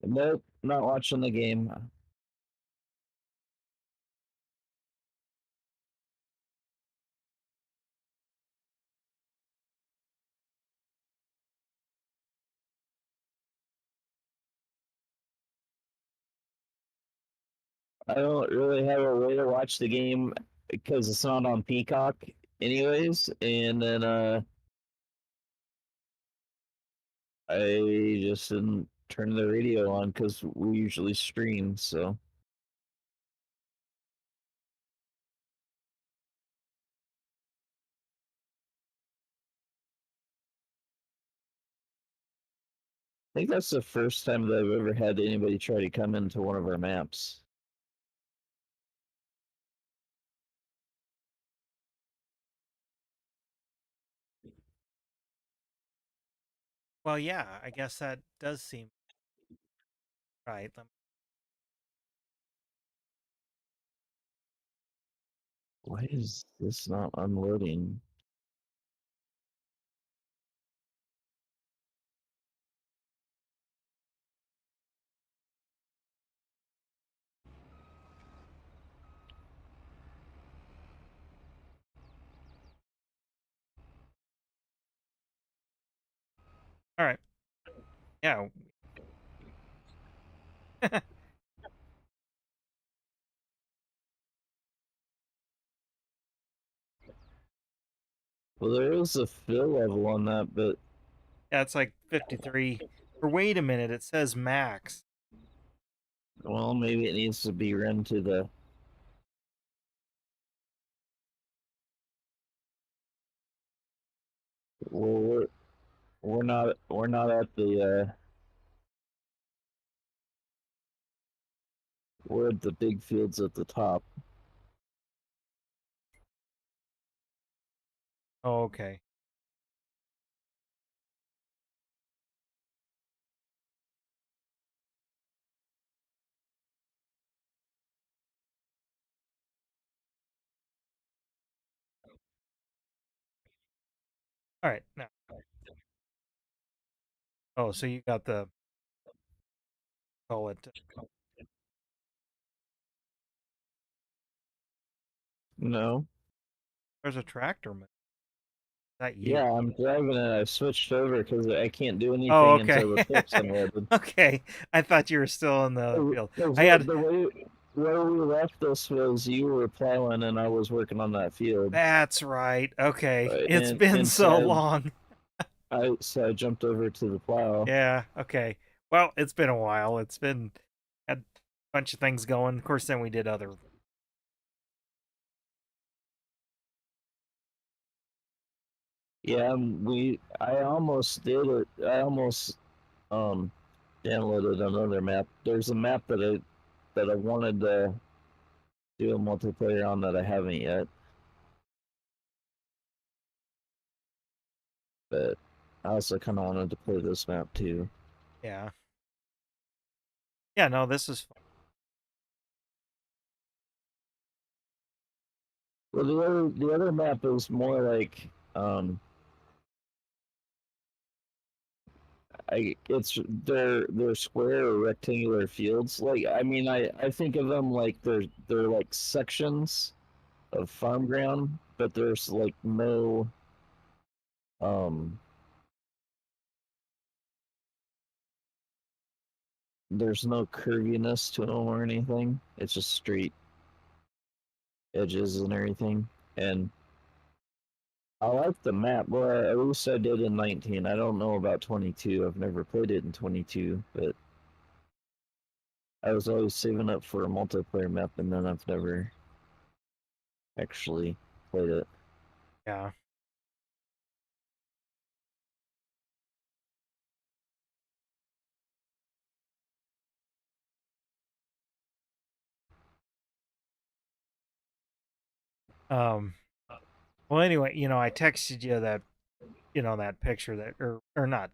Nope, not watching the game. I don't really have a way to watch the game because it's not on Peacock, anyways. And then I just didn't turn the radio on because we usually stream. So I think that's the first time that I've ever had anybody try to come into one of our maps. Well, yeah, I guess that does seem right. Why is this not unloading? All right. Yeah. Well, there is a fill level on that, but Yeah, it's like 53. Or wait a minute, it says max. well, maybe it needs to be run to the. Well, we're not at the we're at the big fields at the top. Oh, okay. All right. Now. Oh, so you got the call it. No. There's a tractor. Is that you? Yeah, I'm driving it. I switched over because I can't do Oh, anything okay. until the trip's unloaded. Okay. I thought you were still in the field. Because I had. the way where we left this was you were plowing and I was working on that field. That's right. Okay. It's And been and so so long. I jumped over to the plow. Yeah. Okay. Well, it's been a while. It's been had a bunch of things going. Of course, then we did other. Yeah, I almost did it. I almost um downloaded another map. There's a map that I wanted to do a multiplayer on that I haven't yet. But I also kind of wanted to play this map too. Yeah. Yeah. No, this is fun. Well, the other map is more like it's they're square or rectangular fields. Like I mean, I think of them like they're like sections of farm ground, but there's like no um there's no curviness to them or anything. It's just straight edges and everything. And I like the map. Well, at least I did in 19. I don't know about 22. I've never played it in 22, but I was always saving up for a multiplayer map, and then I've never actually played it. Yeah. Um. Well, anyway, I texted you that, that picture that, or not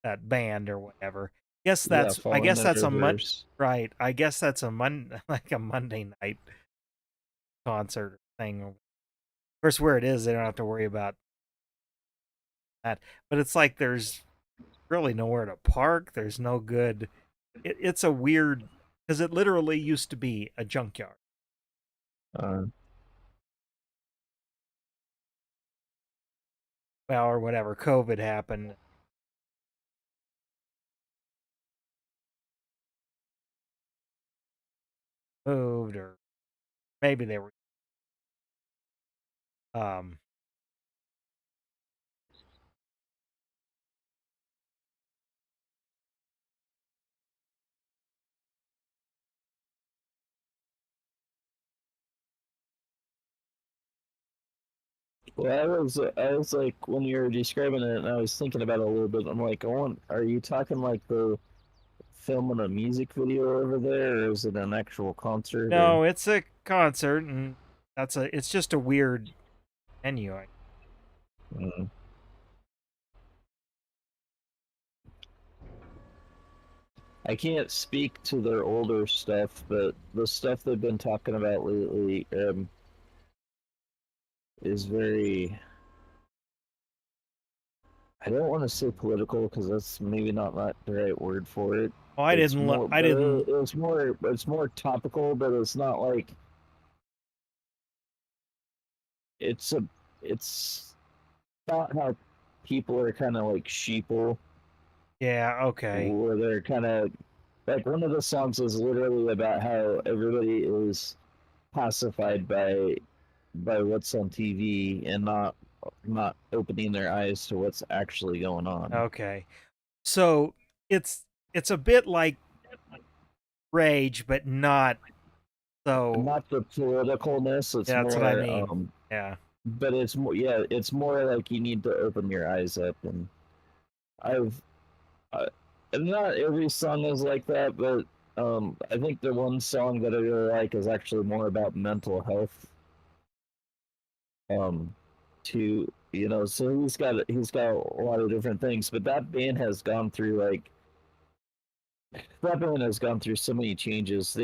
that band or whatever. Yeah, I Fallen guess that's Ninja a Verse. right. I guess that's a like a Monday night concert thing. Of course, where it is, they don't have to worry about that. But it's like there's really nowhere to park. There's no good. It's a weird because it literally used to be a junkyard. Uh, Well, or whatever. COVID happened. Moved, or maybe they were. Um, well, I was like when you were describing it, and I was thinking about it a little bit. I'm like, are you talking like the filming a music video over there, or is it an actual concert? Or no, it's a concert, and it's just a weird venue. mm. I can't speak to their older stuff, but the stuff they've been talking about lately is very. I don't want to say political because that's maybe not the right word for it. Oh, It's more, I but didn't. it's more topical, but it's not like it's a it's about how people are kind of like sheeple, Yeah, okay. where they're kind of like one of the songs is literally about how everybody is pacified by what's on TV and not opening their eyes to what's actually going on. Okay. So it's it's a bit like Rage, but not so. Not the politicalness, it's Yeah, that's what I more mean. Yeah. but it's more, yeah, it's more like you need to open your eyes up. And I've uh, and not every song is like that, but I think the one song that I really like is actually more about mental health. Um, to so he's got a lot of different things, but that band has gone through so many changes.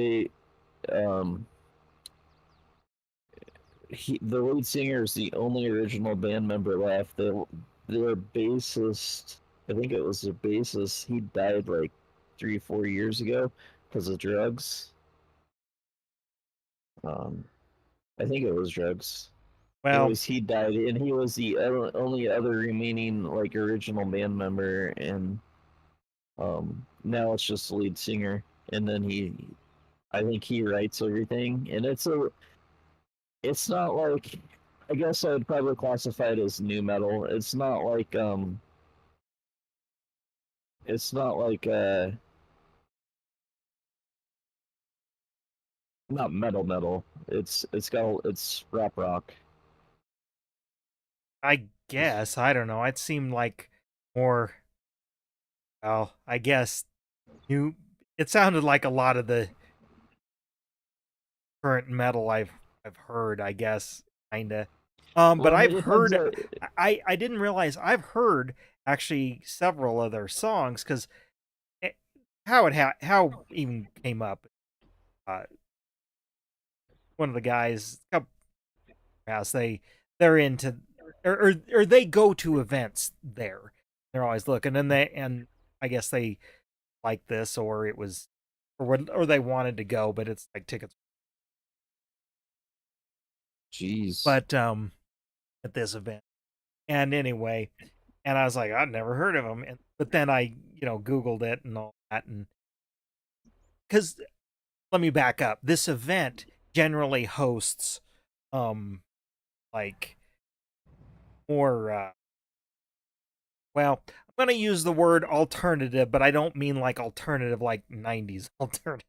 Um, the lead singer is the only original band member left. Their bassist, I think it was their bassist, he died like 3 4 years ago because of drugs. Um, I think it was drugs. Well, Anyways, he died, and he was the only other remaining like original band member, and now it's just the lead singer, and then I think he writes everything, and it's not like, I guess I would probably classify it as new metal. It's not like not metal. It's rock. I guess I don't know. It seemed like more. Well, I guess you. It sounded like a lot of the current metal I've heard. I guess kinda. But Well, I've it depends heard. on. I didn't realize I've heard actually several of their songs because how even came up. Uh, One of the guys, couple house, they're into or they go to events there. They're always looking, and I guess they like this, or it was, or they wanted to go, but it's like tickets. Jeez. But at this event, and anyway, and I was like, I'd never heard of them, but then I Googled it and all that, and because let me back up. This event generally hosts like more well, I'm going to use the word alternative, but I don't mean like alternative like 90s alternative,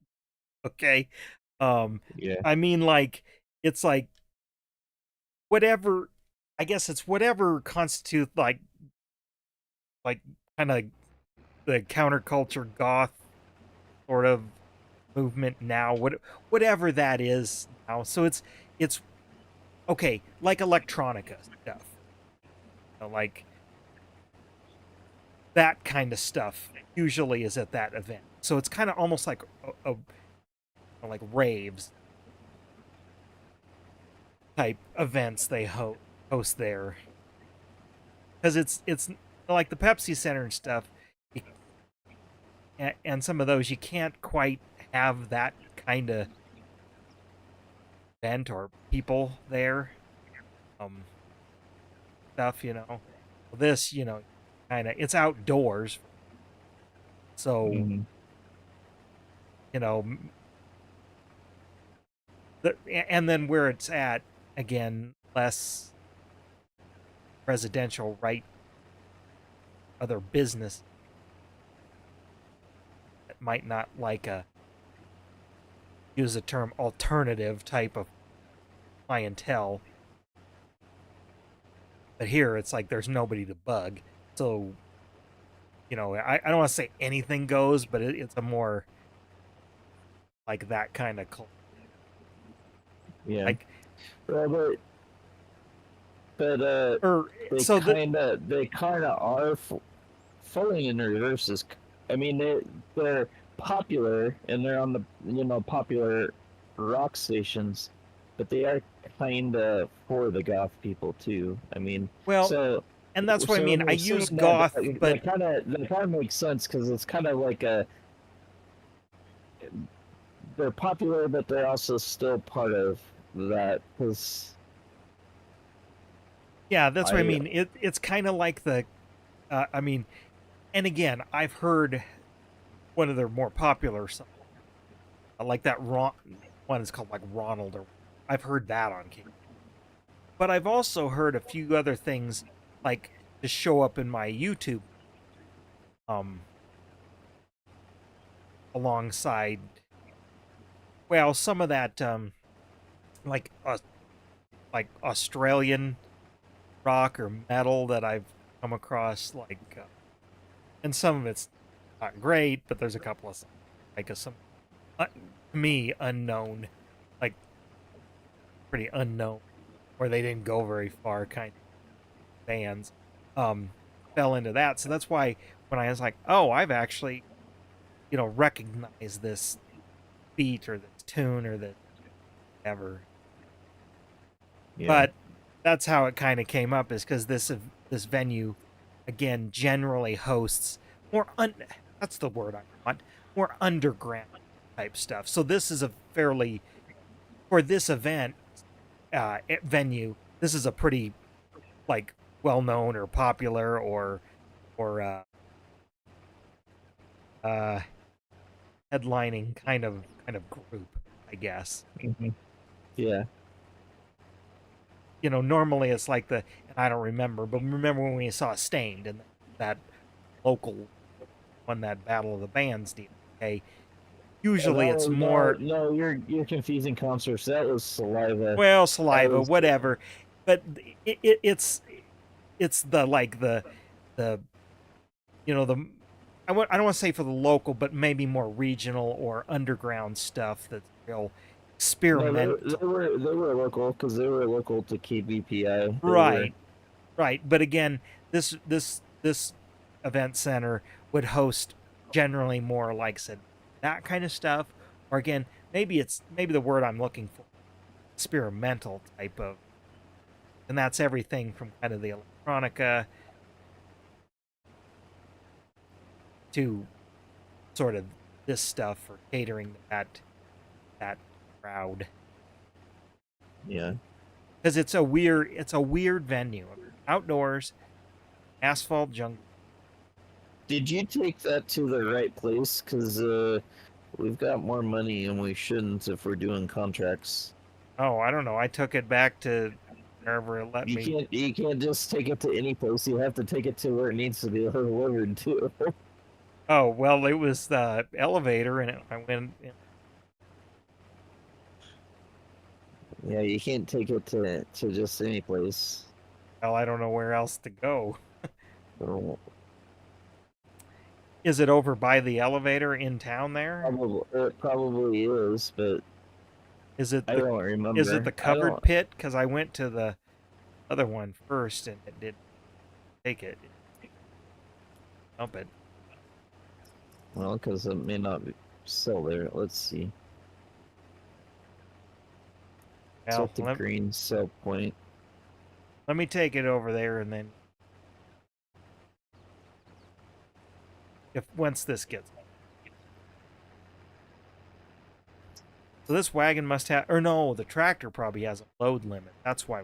okay? Um Yeah. I mean like it's like whatever, I guess it's whatever constitutes like kind of the counterculture goth sort of movement now, whatever that is now. So it's okay, like electronica stuff. Like that kind of stuff usually is at that event. So it's kind of almost like like raves type events they host there, because it's like the Pepsi Center and stuff and some of those you can't quite have that kind of event or people there. Stuff, This, kind of it's outdoors, so Mm-hmm. you know, and then where it's at again, less residential, right? Other business that might not like use the term alternative type of clientele. But here it's like there's nobody to bug. So, I don't want to say anything goes, but it's a more like that kind of Yeah. like Well, but or so the they kind of are falling in reverses. I mean, they're popular and they're on the popular rock stations, but they are kind of for the goth people too. I mean, well, so and that's what I so when mean. I you're use saying that, goth, but that kind of makes sense because it's kind of like they're popular, but they're also still part of that because yeah, that's what I I mean. It's kind of like I mean, and again, I've heard one of their more popular songs, like that one is called like Ronald, or I've heard that on King. But I've also heard a few other things like to show up in my YouTube, um, alongside, well, some of that, like like Australian rock or metal that I've come across, like, and some of it's not great, but there's a couple of like some to me unknown, like pretty unknown, where they didn't go very far kind of bands, fell into that. So that's why when I was like, oh, I've actually recognized this beat or this tune or this whatever. yeah. But that's how it kind of came up, is because this venue again generally hosts more that's the word I want, more underground type stuff. So this is a fairly, for this event, venue, this is a pretty like well known or popular or uh headlining kind of group, I guess. Mm-hmm. Yeah. Normally it's like and I don't remember, but remember when we saw Stained and that local won that Battle of the Bands deal. Okay, usually it's more, No, you're confusing concerts. That was Saliva. well, That Saliva, was whatever, but it's the like the the I don't want to say for the local, but maybe more regional or underground stuff that's real no, experimental. they were local because they were local to KBPI. They were Right, right. But again, this event center would host generally more, like I said, that kind of stuff. Or again, maybe the word I'm looking for, experimental type of, and that's everything from kind of the electronica to sort of this stuff for catering to that crowd. yeah. Because it's a weird venue, outdoors, asphalt junk. Did you take that to the right place? Because we've got more money and we shouldn't if we're doing contracts. Oh, I don't know. I took it back to wherever it let me. You can't just take it to any place. You have to take it to where it needs to be delivered to. Oh, well, it was the elevator, and I went. Yeah, you can't take it to just any place. Well, I don't know where else to go. So, Is it over by the elevator in town there? it probably is, but Is it I the don't is it remember. the I covered don't. pit? Because I went to the other one first, and it didn't take it. Dump it. Well, because it may not be still there. Let's see. It's Well, at the green cell point. let me take it over there, and then if once this gets. So this wagon must have, or no, the tractor probably has a load limit. That's why.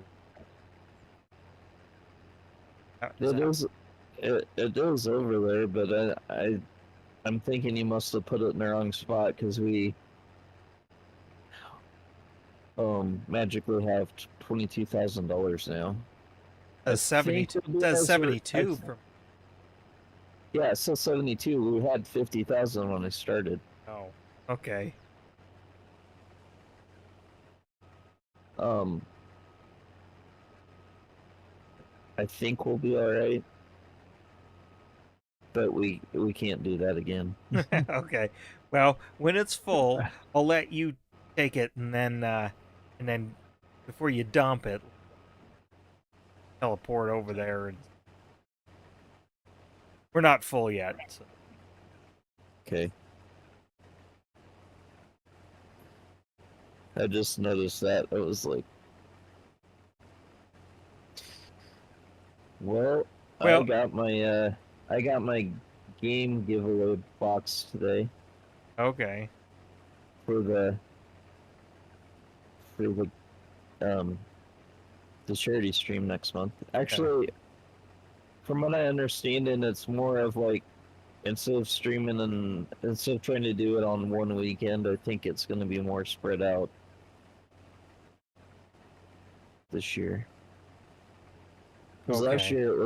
It is, it is over there, but I'm thinking you must have put it in the wrong spot because we magically have $22,000 now. I says 70, think says 72 from. yeah, it says 72. We had 50,000 when I started. Oh, okay. Um, I think we'll be all right, but we can't do that again. Okay. Well, when it's full, I'll let you take it, and then before you dump it, teleport over there. And we're not full yet. So. Okay. I just noticed that. I was like, well, Well, I got my game giveaway box today okay. for the um the charity stream next month. Okay. Actually, from what I understand, and it's more of like instead of streaming and instead of trying to do it on one weekend, I think it's going to be more spread out this year. Because last Okay. year it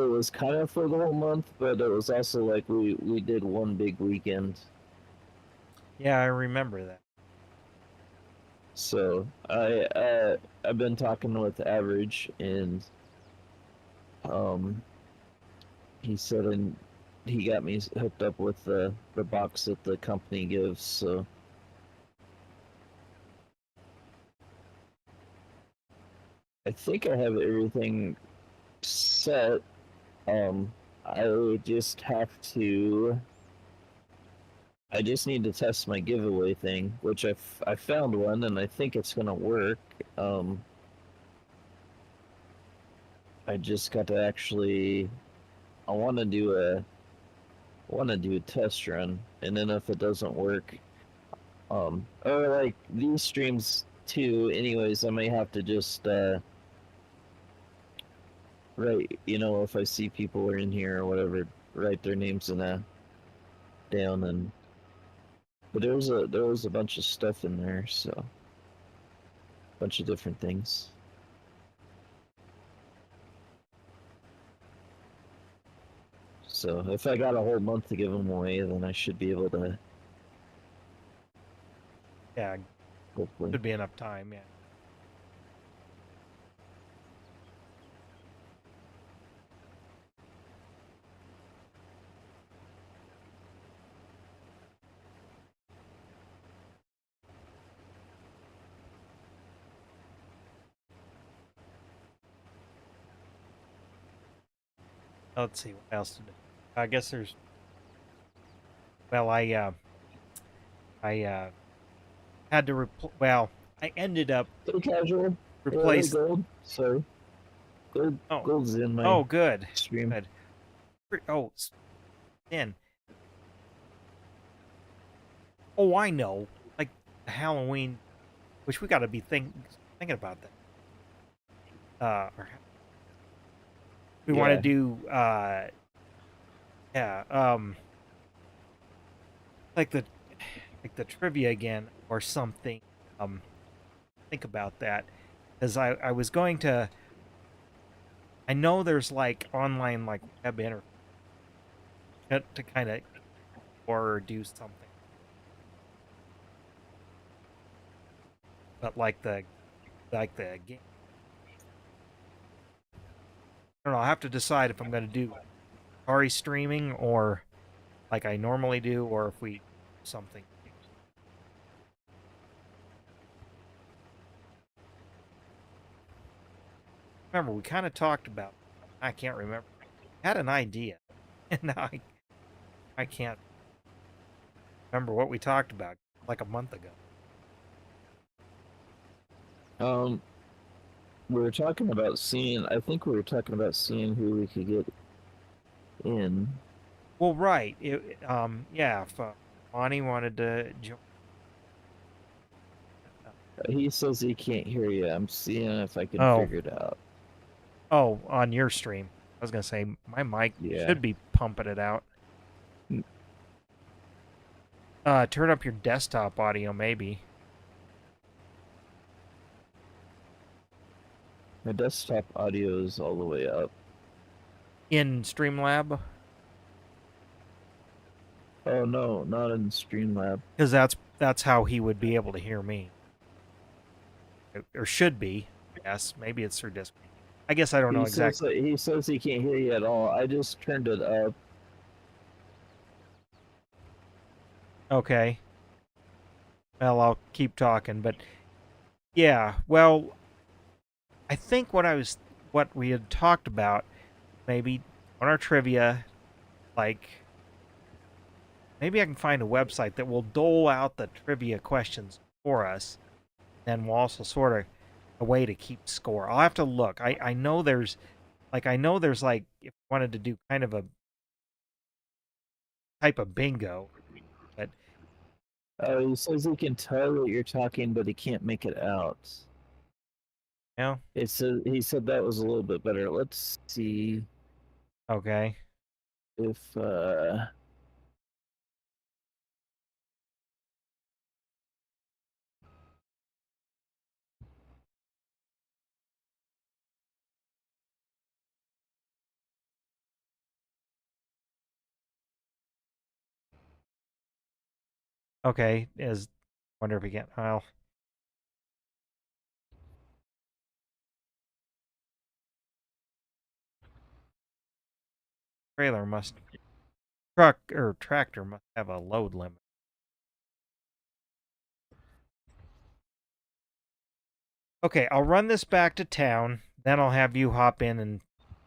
was kind of for the whole month, but it was also like we did one big weekend. Yeah, I remember that. So I've been talking with Average, and um he said, and he got me hooked up with the box that the company gives. So I think I have everything set. I just have to. I just need to test my giveaway thing, which I found one, and I think it's gonna work. Um, I just got to actually. I want to do a test run, and then if it doesn't work, or like these streams too. Anyways, I may have to just write. You know, if I see people are in here or whatever, write their names in a down and. But there was a bunch of stuff in there, so a bunch of different things. So if I got a whole month to give them away, then I should be able to. Yeah, Hopefully. should be enough time. Yeah. Let's see what else to do. I guess there's. Well, I had to well, I ended up Hey, casual. Hey, replace. gold. Sorry. Oh, Gold's in my oh, good, stream. good. Oh, in. Oh, I know. Like Halloween, which we got to be thinking about that. We want to Yeah. do. Yeah. Like the trivia again or something. Think about that, because I was going to. I know there's like online like web internet to kind of or do something, but like the game. I don't know. I have to decide if I'm going to do Atari streaming or like I normally do, or if we something. Remember, we kind of talked about. I can't remember. I had an idea, and now I can't remember what we talked about like a month ago. Um, we were talking about seeing. I think we were talking about seeing who we could get in. Well, right. Yeah. If Bonnie wanted to join, He says he can't hear you. I'm seeing if I can Oh, figure it out. oh, on your stream. I was gonna say my mic Yeah. should be pumping it out. Turn up your desktop audio, maybe. My desktop audio is all the way up. In Streamlab, Oh no, not in Streamlab. because that's how he would be able to hear me, or should be. Yes, maybe it's through Discord. I guess I don't know exactly. He says he can't hear you at all. I just turned it up. Okay. Well, I'll keep talking, but yeah. Well, I think what we had talked about, maybe on our trivia, like maybe I can find a website that will dole out the trivia questions for us. Then we'll also sort of a way to keep score. I'll have to look. I know there's like if you wanted to do kind of a type of bingo, but He says he can tell that you're talking, but he can't make it out. you know, He said that was a little bit better. Let's see okay. if Okay, is wonder if we get well. Trailer must truck or tractor must have a load limit. Okay, I'll run this back to town, then I'll have you hop in and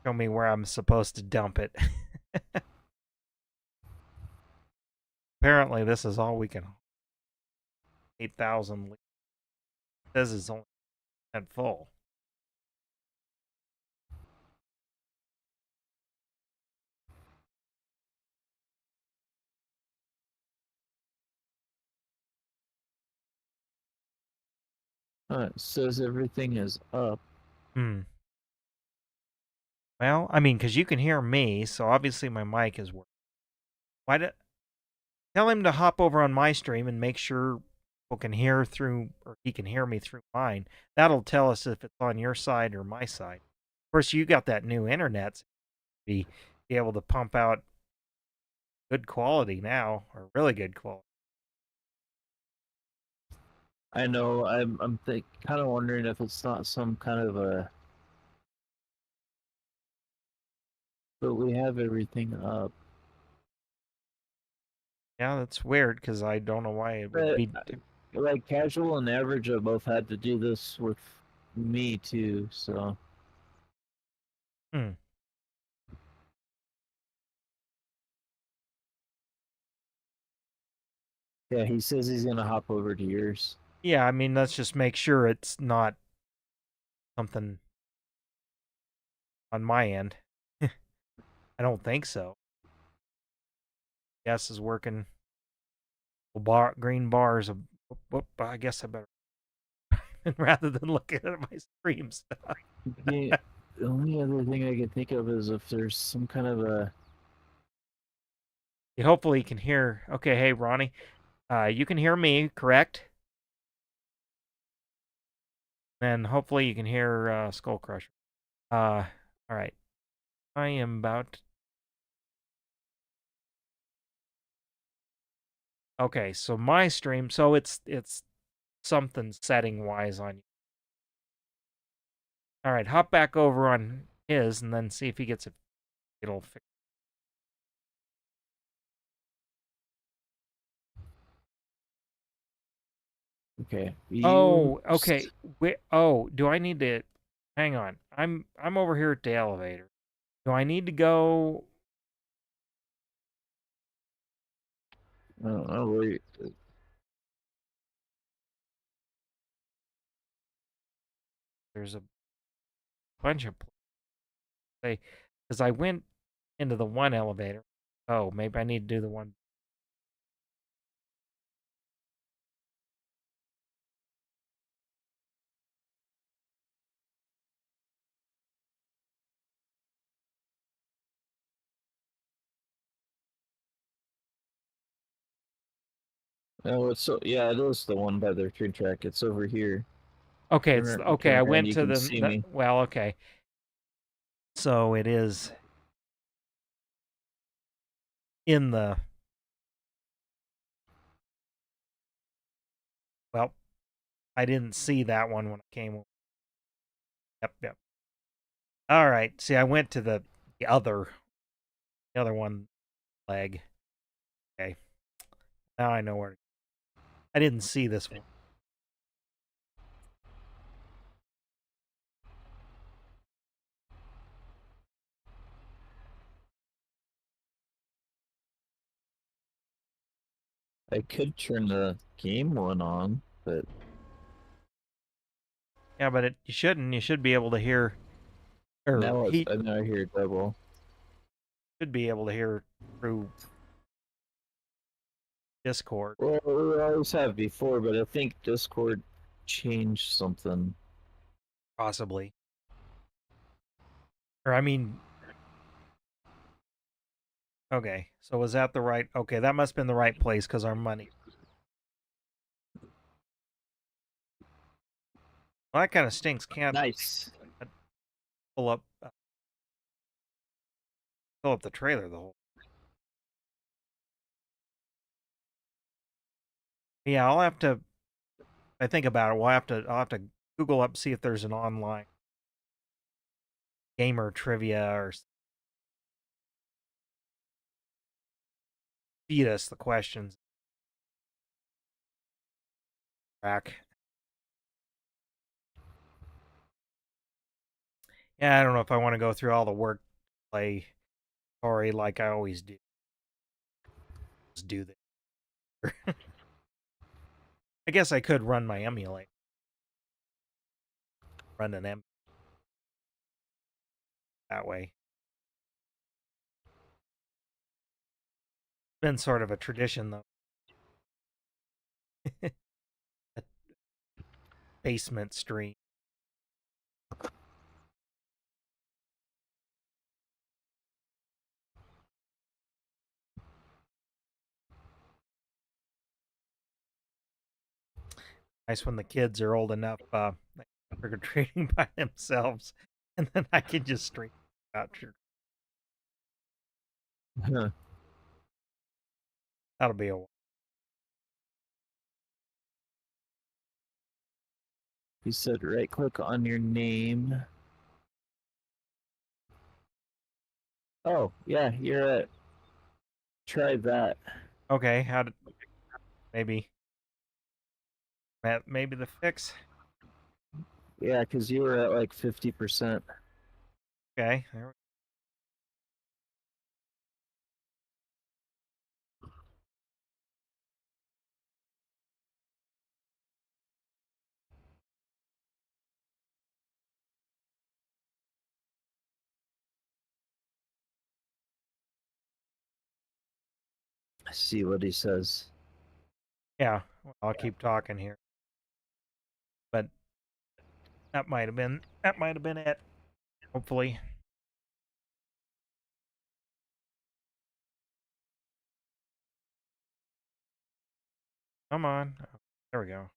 show me where I'm supposed to dump it. Apparently, this is all we can. 8,000 liters. It says it's only at full. it says everything is up. Hmm. Well, I mean, because you can hear me, so obviously my mic is working. Why do tell him to hop over on my stream and make sure people can hear through, or he can hear me through mine. That'll tell us if it's on your side or my side. Of course, you got that new internet, so be able to pump out good quality now, or really good quality. I know. I'm kind of wondering if it's not some kind of a. But we have everything up. Yeah, that's weird because I don't know why it would But be. like casual and average have both had to do this with me too. So Hmm. yeah, he says he's gonna hop over to yours. Yeah, I mean, let's just make sure it's not something on my end. I don't think so. Yes, is working. Green bars. Whoop, I guess I better rather than looking at my stream stuff. The only other thing I can think of is if there's some kind of a. Hopefully you can hear. Okay, hey Ronnie, you can hear me, correct? And hopefully you can hear Skull Crusher. All right, I am about. Okay, so my stream. So it's something setting wise on you. All right, hop back over on his and then see if he gets it. It'll fix. Okay. Oh, okay. Oh, do I need to? Hang on. I'm over here at the elevator. Do I need to go? I don't know where. There's a bunch of because I went into the one elevator. Oh, maybe I need to do the one. Oh, it's so yeah, it is the one by the train track. It's over here. Okay, it's Turn okay. I turn around, went you to can see the me. well, okay. So it is in the well, I didn't see that one when I came. Yep, yep. All right. See, I went to the other one leg. Okay. Now I know where. I didn't see this one. I could turn the game one on, but Yeah, but you shouldn't. You should be able to hear, or now it's he now I hear double. should be able to hear through Discord. Well, we always have before, but I think Discord changed something. Possibly. Or I mean, okay. So was that the right? Okay, that must have been the right place because our money. Well, that kind of stinks. Can't Nice. pull up fill up the trailer the whole. Yeah, I'll have to. I think about it. I'll have to Google up see if there's an online gamer trivia or feed us the questions. Back. Yeah, I don't know if I want to go through all the work play story like I always do. Just do that. I guess I could run my emulator. Run an em that way. Been sort of a tradition though. A basement stream. Nice when the kids are old enough, like trick or treating by themselves, and then I can just stream out. Huh. That'll be a while. You said right click on your name. Oh, yeah, you're at. Try that. Okay, how did maybe maybe the fix? Yeah, because you were at like 50%. Okay, there See what he says. yeah, well, I'll keep talking here. But that might have been it. Hopefully. Come on. Oh, there we go.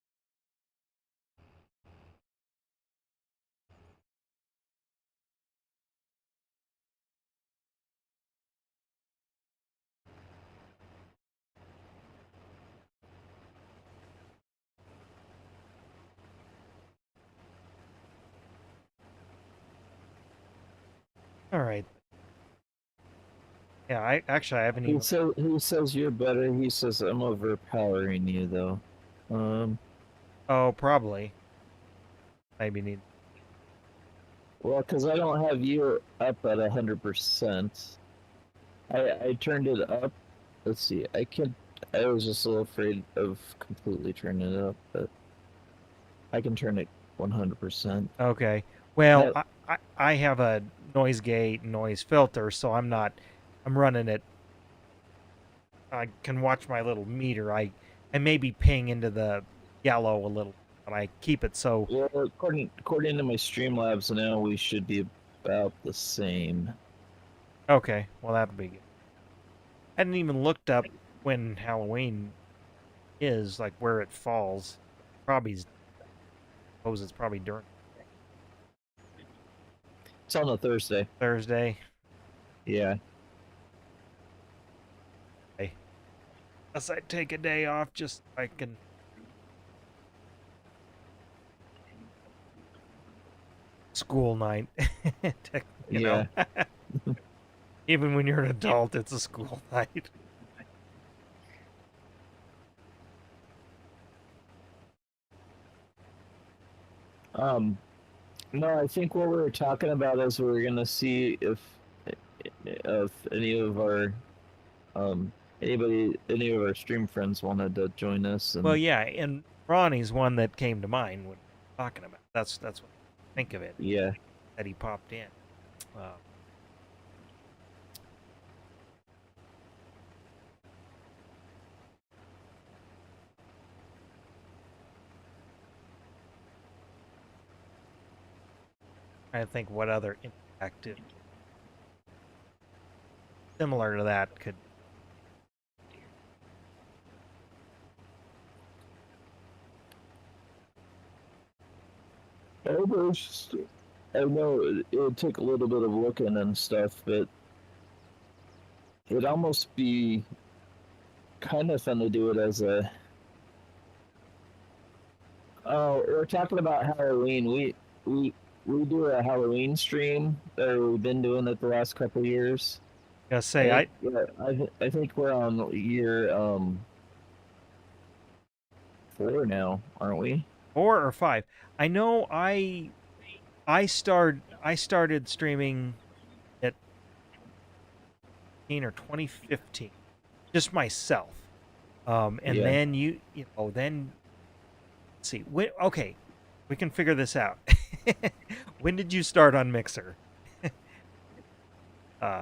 All right. Yeah, I haven't even. He says you're better. He says I'm overpowering you though. Um, Oh, probably. Maybe need. well, because I don't have you up at 100%. I turned it up. Let's see. I could. I was just a little afraid of completely turning it up, but I can turn it 100%. Okay. Well, That I have a noise gate noise filter, so I'm not. I'm running it. I can watch my little meter. I maybe ping into the yellow a little, but I keep it so. well, according to my Streamlabs now, we should be about the same. Okay. Well, that'll be good. I hadn't even looked up when Halloween is, like where it falls, probably suppose it's probably during It's on a Thursday. Thursday. Yeah. Unless I take a day off just so I can. School night. You know, Yeah. even when you're an adult, it's a school night. No, I think what we were talking about is we were gonna see if any of our any of our stream friends wanted to join us, Well, and yeah, and Ronnie's one that came to mind when talking about. That's what I think of it. yeah. That he popped in. I think what other interactive similar to that could. I know it took a little bit of looking and stuff, but it'd almost be kind of fun to do it as a. Oh, we're talking about Halloween. We we do a Halloween stream that we've been doing it the last couple of years. I I say think yeah, I think we're on year 4 now, aren't we? 4 or 5. I know I started streaming at 2015, just myself. And Yeah. then then let's see. Okay, we can figure this out. When did you start on Mixer?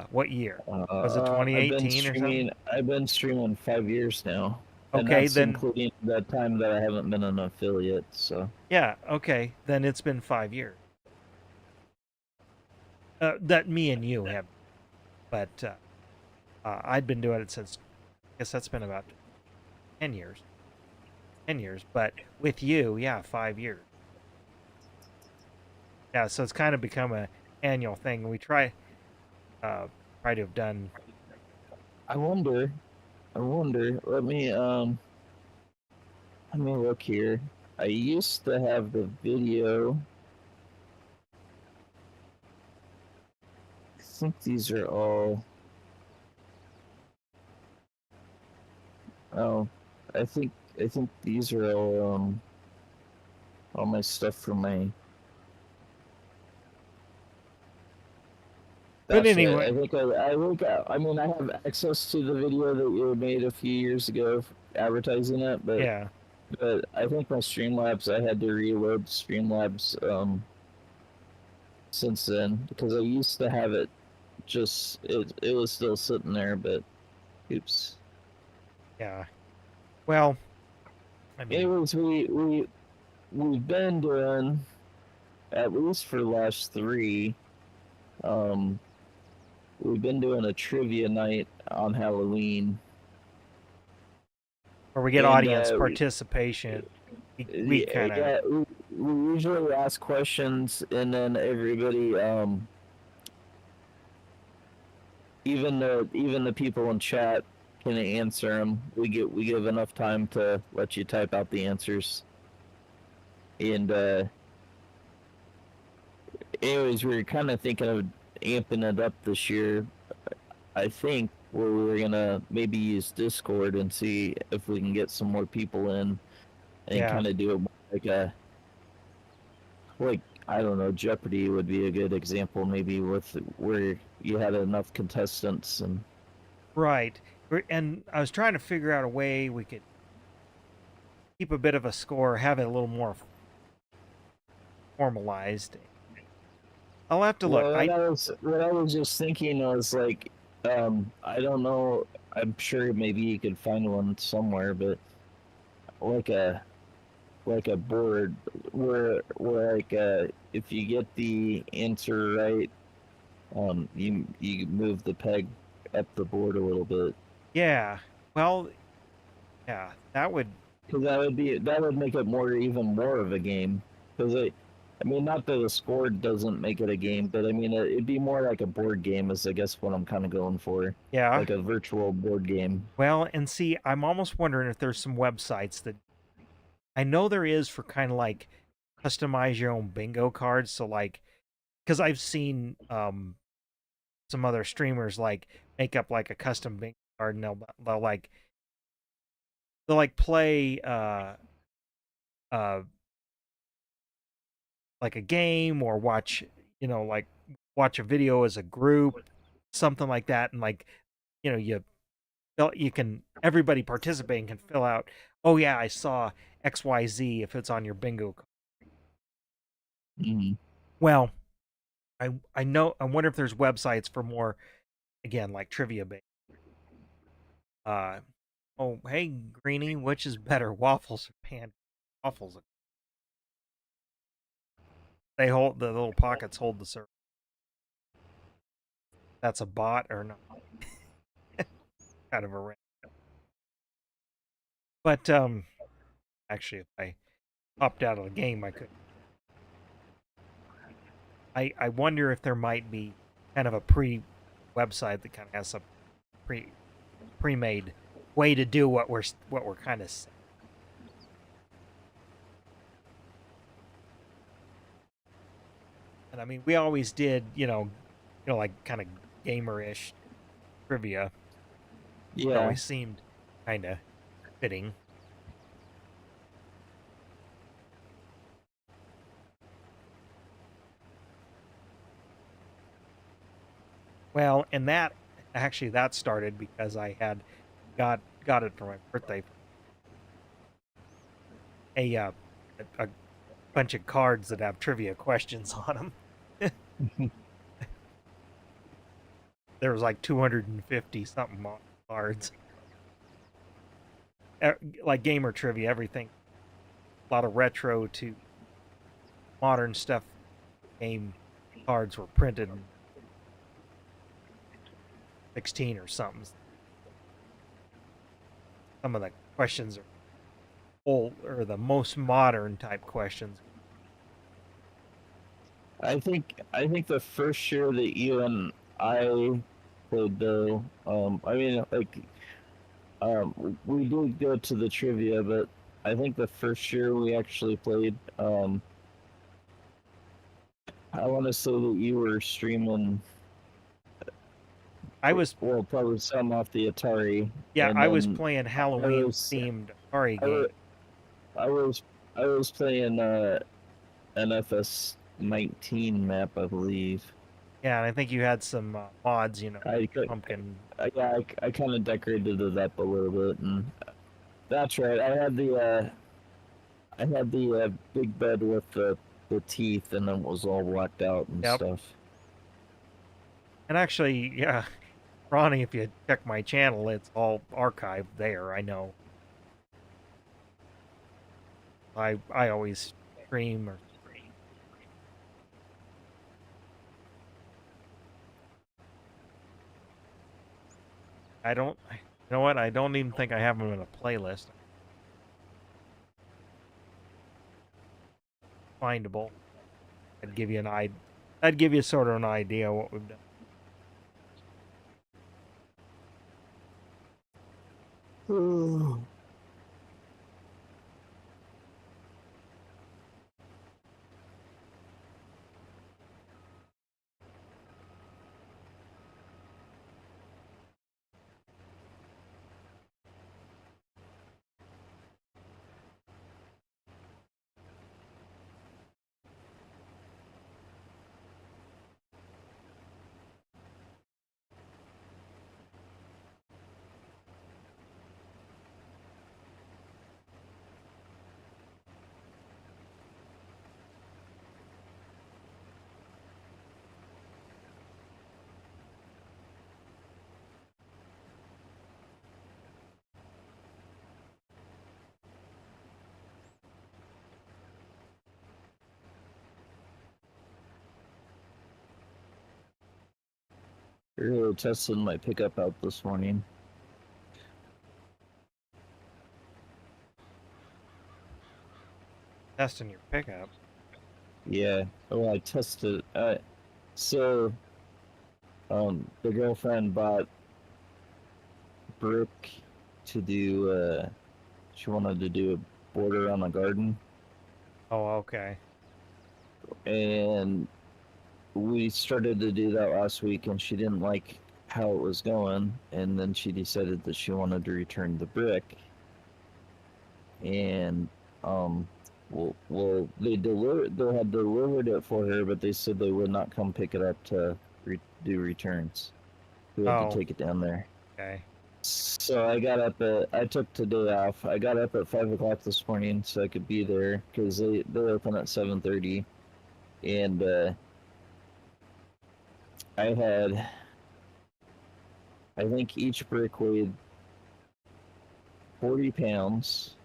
What year? Was it I've been 2018 or something? streaming. I've been streaming 5 years now, and Okay, that's then including the time that I haven't been an affiliate. So yeah, okay, then it's been 5 years. That me and you have, but I'd been doing it since. I guess that's been about 10 years. 10 years, but with you, yeah, 5 years. Yeah, so it's kind of become a annual thing. We try to have done. I wonder. I wonder. Let me look here. I used to have the video. I think these are all. Oh, I think these are all my stuff from my. But Actually, anyway, I mean, I have access to the video that you made a few years ago advertising it, yeah, but I think my Streamlabs, I had to reload Streamlabs since then because I used to have it it was still sitting there, but oops. yeah. Well, I mean, Anyways, we've been doing at least for the last 3. Um, we've been doing a trivia night on Halloween, where we get and audience participation, we yeah, kind of. we usually ask questions, and then everybody, even the people in chat can answer them. We give enough time to let you type out the answers, and anyways, we were kind of thinking of amping it up this year. I think where we were gonna maybe use Discord and see if we can get some more people in and Yeah, kind of do it like a like I don't know, Jeopardy would be a good example maybe with where you had enough contestants and right. And I was trying to figure out a way we could keep a bit of a score, have it a little more formalized. I'll have to look. well what I was just thinking was like I don't know, I'm sure maybe you could find one somewhere, but like a board where like if you get the answer right, you move the peg up the board a little bit. Yeah. Well, yeah, that would. Because that would make it even more of a game. Because I mean, not that a score doesn't make it a game, but I mean, it'd be more like a board game, is I guess what I'm kind of going for, Yeah. like a virtual board game. Well, and see, I'm almost wondering if there's some websites that I know there is for kind of like customize your own bingo cards. So like, because I've seen some other streamers like make up like a custom bingo card, and they'll like play uh like a game or watch, like watch a video as a group, something like that, and like, you can everybody participating can fill out, oh yeah, I saw XYZ if it's on your bingo card. Mm. Well, I know, I wonder if there's websites for more, again, like trivia based. Uh oh, hey Greenie, which is better, waffles or pancakes? Waffles. They hold the little pockets hold the server. That's a bot or not? Kind of a rant. But actually, if I popped out of the game, I could. I wonder if there might be kind of a website that kind of has some pre-made way to do what we're kind of saying. And I mean, we always did, like kind of gamer-ish trivia. It Yeah, always seemed kind of fitting. Well, and that started because I had got it for my birthday. A bunch of cards that have trivia questions on them. There was like 250 something cards. Like gamer trivia, everything. A lot of retro to modern stuff. Game cards were printed in 16 or something. Some of the questions are old, or the most modern type questions. I think the first year that you and I played though, I mean, like, we did go to the trivia, but I think the first year we actually played, I want to say that you were streaming, I was well, probably some off the Atari, Yeah, and I was then playing I Halloween was, themed Atari I, wa- game. I was, I was playing an FS 19 map, I believe. Yeah, and I think you had some mods, I could, pumpkin. yeah, I kind of decorated it up a little bit, and that's right. I had the big bed with the teeth, and it was all blacked out and Yep. stuff. And actually, yeah, Ronnie, if you check my channel, it's all archived there. I know. I always stream or I don't. You know what? I don't even think I have them in a playlist. Findable. I'd give you an idea. I'd give you sort of an idea what we've done. You're really testing my pickup out this morning. Testing your pickup. Yeah. Well, I tested. So the girlfriend bought brick to do. She wanted to do a border on the garden, Oh, okay. and we started to do that last week, and she didn't like how it was going, and then she decided that she wanted to return the brick, and um, they had delivered it for her, but they said they would not come pick it up to do returns. We had to Oh, take it down there. okay. So I took today off. I got up at 5 o'clock this morning so I could be there because they open at 7:30, and I had I think each brick weighed 40 pounds,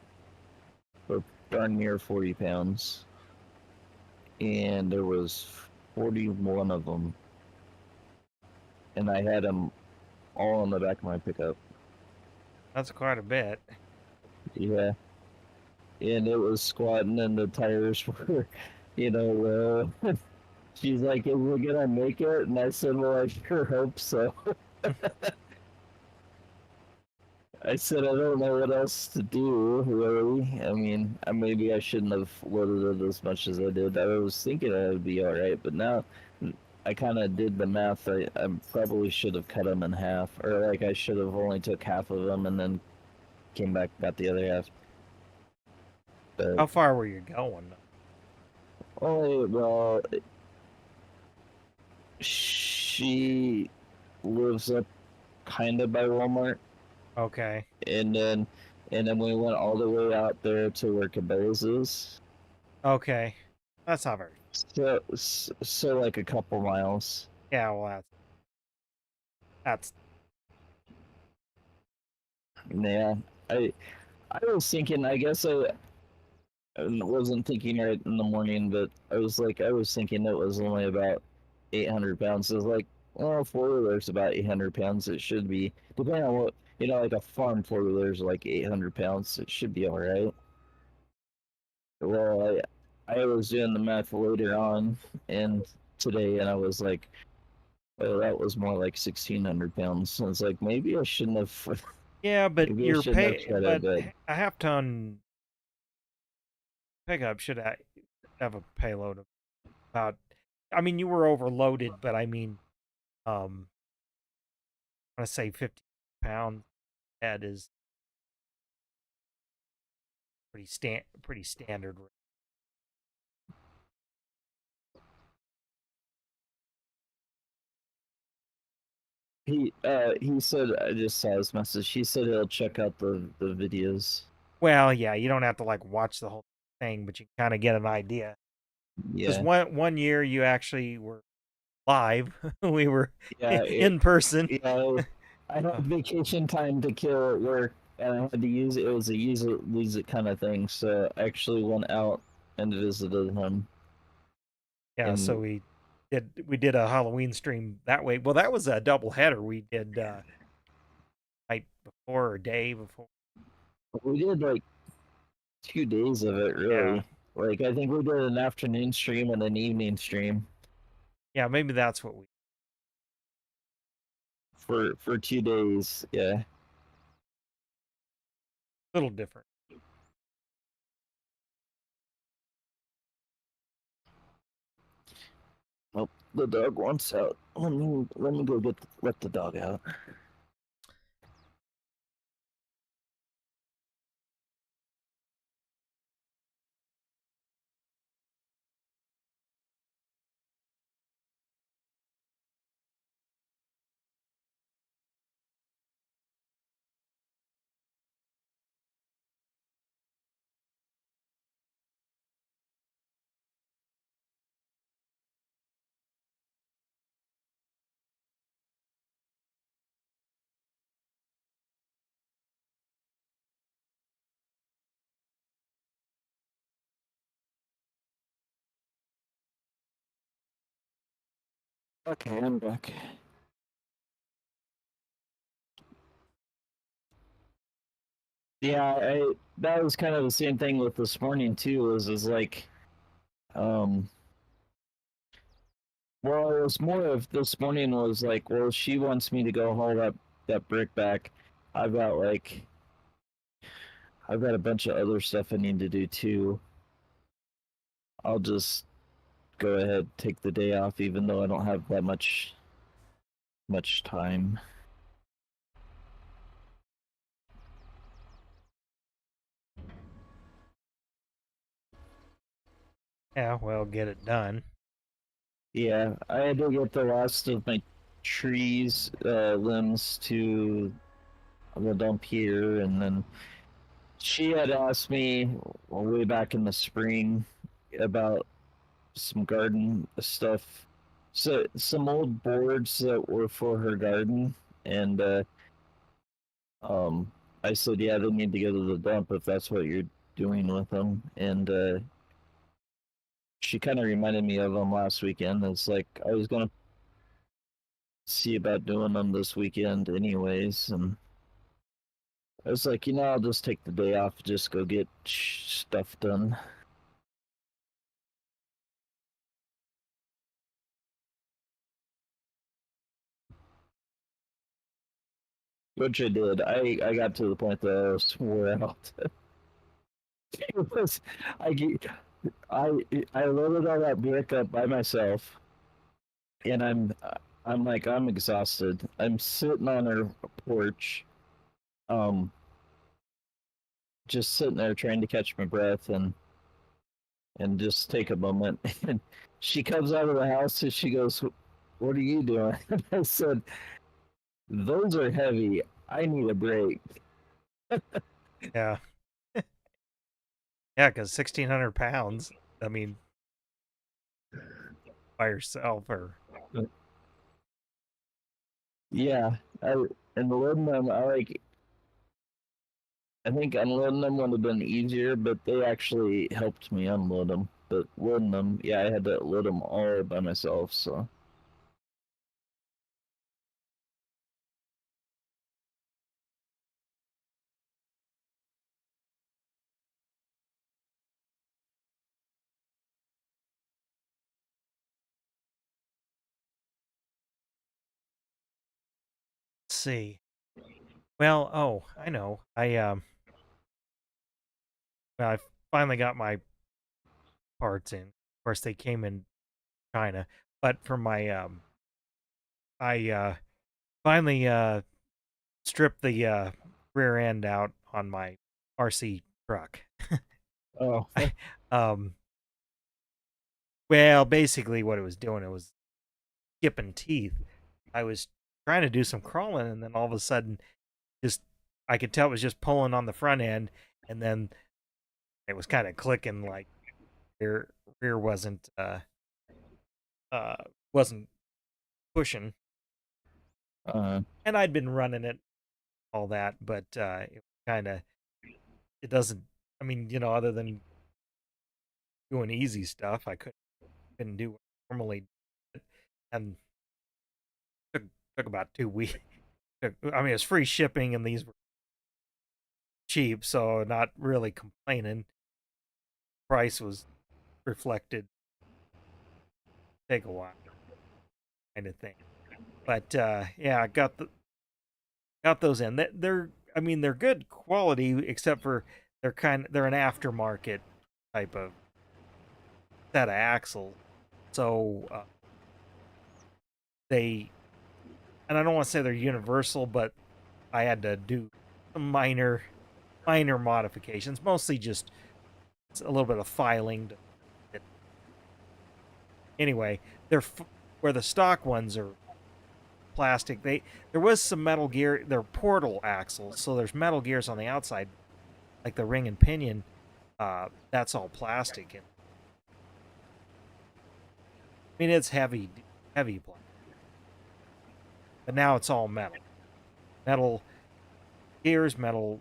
or darn near 40 pounds, and there was 41 of them, and I had them all on the back of my pickup. That's quite a bit. Yeah, and it was squatting, and the tires were, low. She's like, "Is we gonna make it?" And I said, "Well, I sure hope so." I said, "I don't know what else to do, really. I mean, maybe I shouldn't have loaded it as much as I did. I was thinking I would be all right, but now I kind of did the math. I probably should have cut them in half, or like I should have only took half of them and then came back got the other half. But How far were you going? only well, she lives up kind of by Walmart, Okay. and then we went all the way out there to where Cabela's is. Okay. That's not very. So like a couple miles. Yeah, well, that's Yeah, I I was thinking. I guess I wasn't thinking right in the morning, but I was thinking it was only about 800 pounds. It was like, well, four wheeler's about 800 pounds. It should be, depending on what like a farm four wheeler's like 800 pounds. It should be all right. Well, I was doing the math later on and today, and I was like, oh, that was more like 1,600 pounds. So it's like maybe I shouldn't have. yeah, but Maybe I your shouldn't have pay, tried it, but but a half ton pickup should have a payload of about. I mean, you were overloaded, but I mean, um, I want to say 50 pounds. That is pretty standard. he said I just saw his message. He said he'll check out the videos. Well, yeah, you don't have to like watch the whole thing, but you kind of get an idea. Because Yeah, one year you actually were live, we were yeah, in person. yeah. I had vacation time to kill at work, and I had to use it. It was a use it lose it kind of thing. So I actually went out and visited him. Yeah, so And we did a Halloween stream that way. Well, that was a double header. We did night before or day before. we did like 2 days of it, Yeah, really. Like I think we did an afternoon stream and an evening stream yeah, maybe that's what we. for 2 days. Yeah. Little different. Oh, the dog wants out. Let me go let the dog out. Okay, I'm back. Yeah, that was kind of the same thing with this morning too. Is like, um, well, it was more of this morning was like, well, she wants me to go haul that brick back. I've got like, I've got a bunch of other stuff I need to do too. I'll just go ahead take the day off, even though I don't have that much time. Yeah, well, get it done. Yeah, I had to get the last of my trees limbs to the dump here, and then she had asked me way back in the spring about some garden stuff. So some old boards that were for her garden, and um, I said, yeah, they need to go to the dump if that's what you're doing with them. And she kind of reminded me of them last weekend. It's like I was gonna see about doing them this weekend, anyways, and I was like, I'll just take the day off, just go get stuff done. Which I did. I got to the point that I was wore out. It was I I I loaded all that brick up by myself, and I'm like I'm exhausted. I'm sitting on her porch, um, just sitting there trying to catch my breath and just take a moment. And she comes out of the house and she goes, "What are you doing?" And I said, "Those are heavy. I need a break." Yeah. Yeah, because 1,600 pounds, I mean, by yourself or. Yeah, and loading them, I think unloading them would have been easier, but they actually helped me unload them. But loading them, yeah, I had to load them all by myself. So, Let's see. Well, oh, I know. Well, I finally got my parts in. Of course, they came in China, but for my I finally stripped the rear end out on my RC truck. oh, I, um, well, basically what it was doing, it was skipping teeth. I was trying to do some crawling, and then all of a sudden, just I could tell it was just pulling on the front end, and then it was kind of clicking like rear uh wasn't pushing, uh, and I'd been running it all that, but it kind of it doesn't. I mean, other than doing easy stuff, I couldn't do what I normally did, and took took about 2 weeks. I mean, it's free shipping, and these were cheap, so not really complaining. Price was reflected. Take a while, kind of thing. But yeah, I got those in. They're I mean they're good quality, except for they're an aftermarket type of set of axles. So they and I don't want to say they're universal, but I had to do some minor modifications, mostly just a little bit of filing. Anyway, where the stock ones are plastic. There was some metal gear. They're portal axles, so there's metal gears on the outside, like the ring and pinion. That's all plastic, and I mean it's heavy plastic. But now it's all metal gears, metal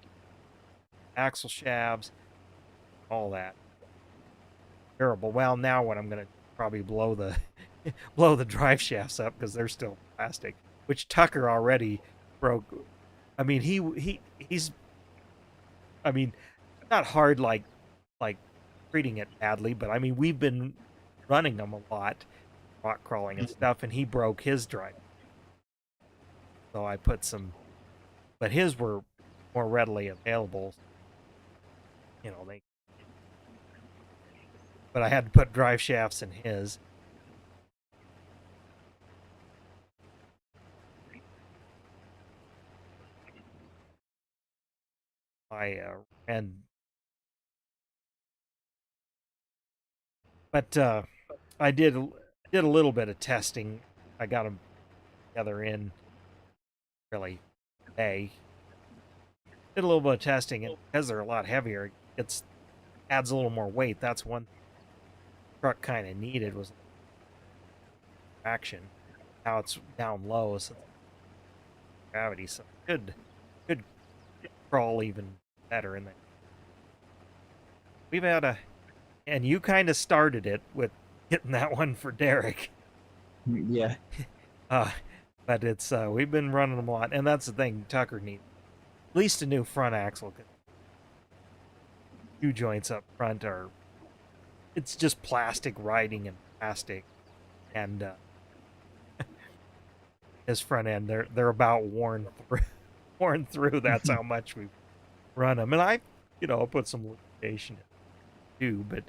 axle shafts, all that durable. Well, now what I'm gonna probably blow the blow the drive shafts up because they're still plastic, which Tucker already broke. I mean he's I mean, not hard like treating it badly, but I mean, we've been running them a lot, rock crawling and stuff, and he broke his drive. So I put some, but his were more readily available. You know, but I had to put drive shafts in his. And but I did a little bit of testing. I got them together in really today. Did a little bit of testing, and because they're a lot heavier, it adds a little more weight. That's one truck kind of needed was traction. Now it's down low, so gravity, so could crawl even better in there. We've had and you kind of started it with getting that one for Derek. Yeah. But it's we've been running them a lot, and that's the thing. Tucker needs at least a new front axle. Two joints up front are it's just plastic riding and plastic, and his front end they're about worn through. That's how much we've run them, and I put some lubrication in too, but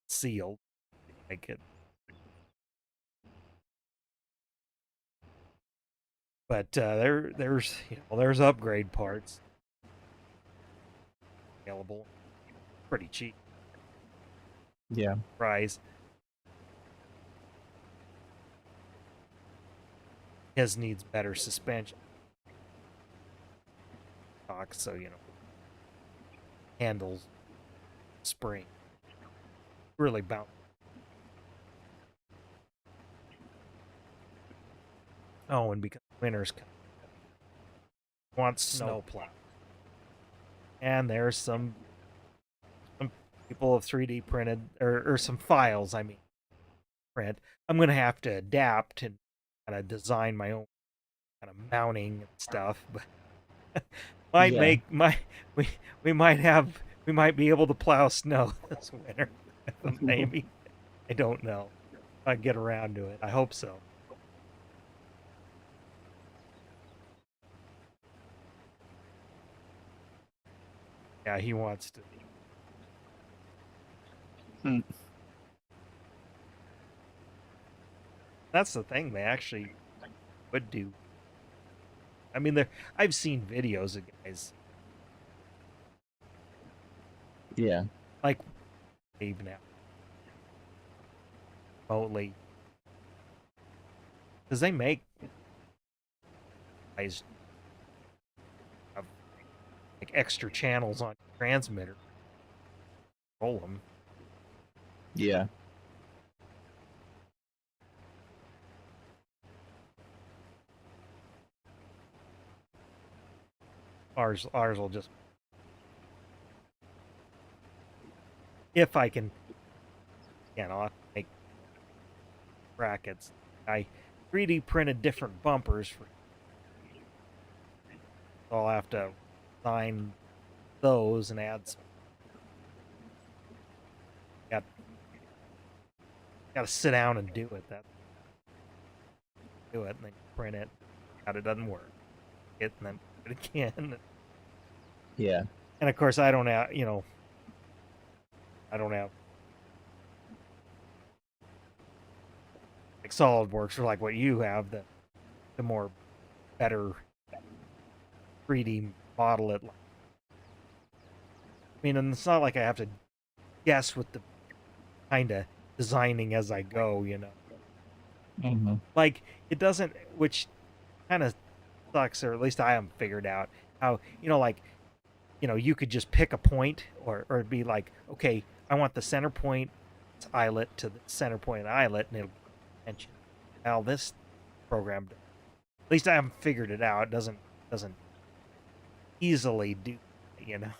sealed like it. But there's upgrade parts available, pretty cheap. Yeah. Price. His needs better suspension. So handles, spring, really bounce. Oh, and because winter's coming, wants snow plow. And there's some people have 3D printed or some files. I mean, print. I'm gonna have to adapt and kind of design my own kind of mounting and stuff, but we might be able to plow snow this winter. Maybe. I don't know. If I get around to it. I hope so. Yeah, he wants to. That's the thing. They actually would do. I mean, I've seen videos of guys. Yeah. Like, even now. Remotely. Because they make guys have like extra channels on your transmitter. Roll them. Yeah. Ours will just, if I can, I'll make brackets. I 3D printed different bumpers for. So I'll have to design those and add some. Got to sit down and do it. Do it and then print it. It doesn't work. And then do it again. Yeah. And of course, I don't have, like SolidWorks or like what you have, the more better 3D model it. I mean, and it's not like I have to guess with the kind of designing as I go, Mm-hmm. Like, it doesn't, which kind of sucks, or at least I haven't figured out how, you could just pick a point or it'd be like, okay, I want the center point eyelet to the center point eyelet, and it'll mention. Now this program, at least I haven't figured it out. It doesn't easily do, Yeah.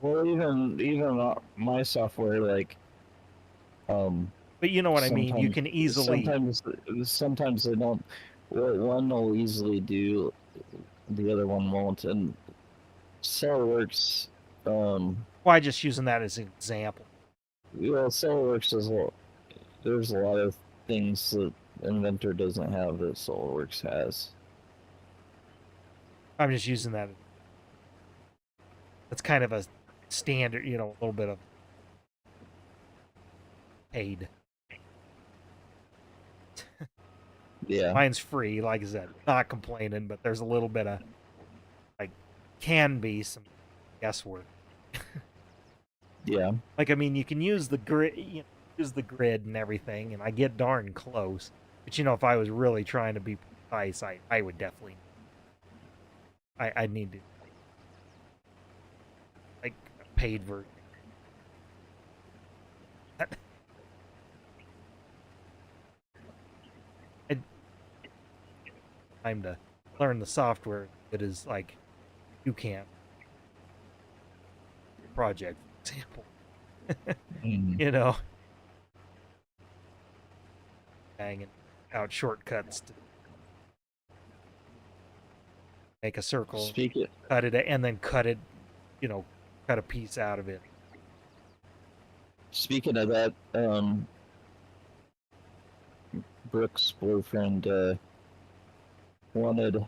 Well, even my software, like, But you know what I mean. You can easily sometimes they don't. One will easily do the other one won't. And SolidWorks, Why just using that as an example? SolidWorks there's a lot of things that Inventor doesn't have that SolidWorks has. I'm just using that. That's kind of a standard, a little bit of paid. Yeah. Mine's free, like I said, not complaining, but there's a little bit of, like, can be some guesswork. Yeah. Like, I mean, you can use the grid, use the grid and everything, and I get darn close. But if I was really trying to be precise, I would definitely, I'd need to, like, a paid version. I'd time to learn the software that is like you can. Project, for example. Mm. Banging out shortcuts to make a circle, Speaking cut it, and then cut it, cut a piece out of it. speaking of that, Brooke's boyfriend wanted.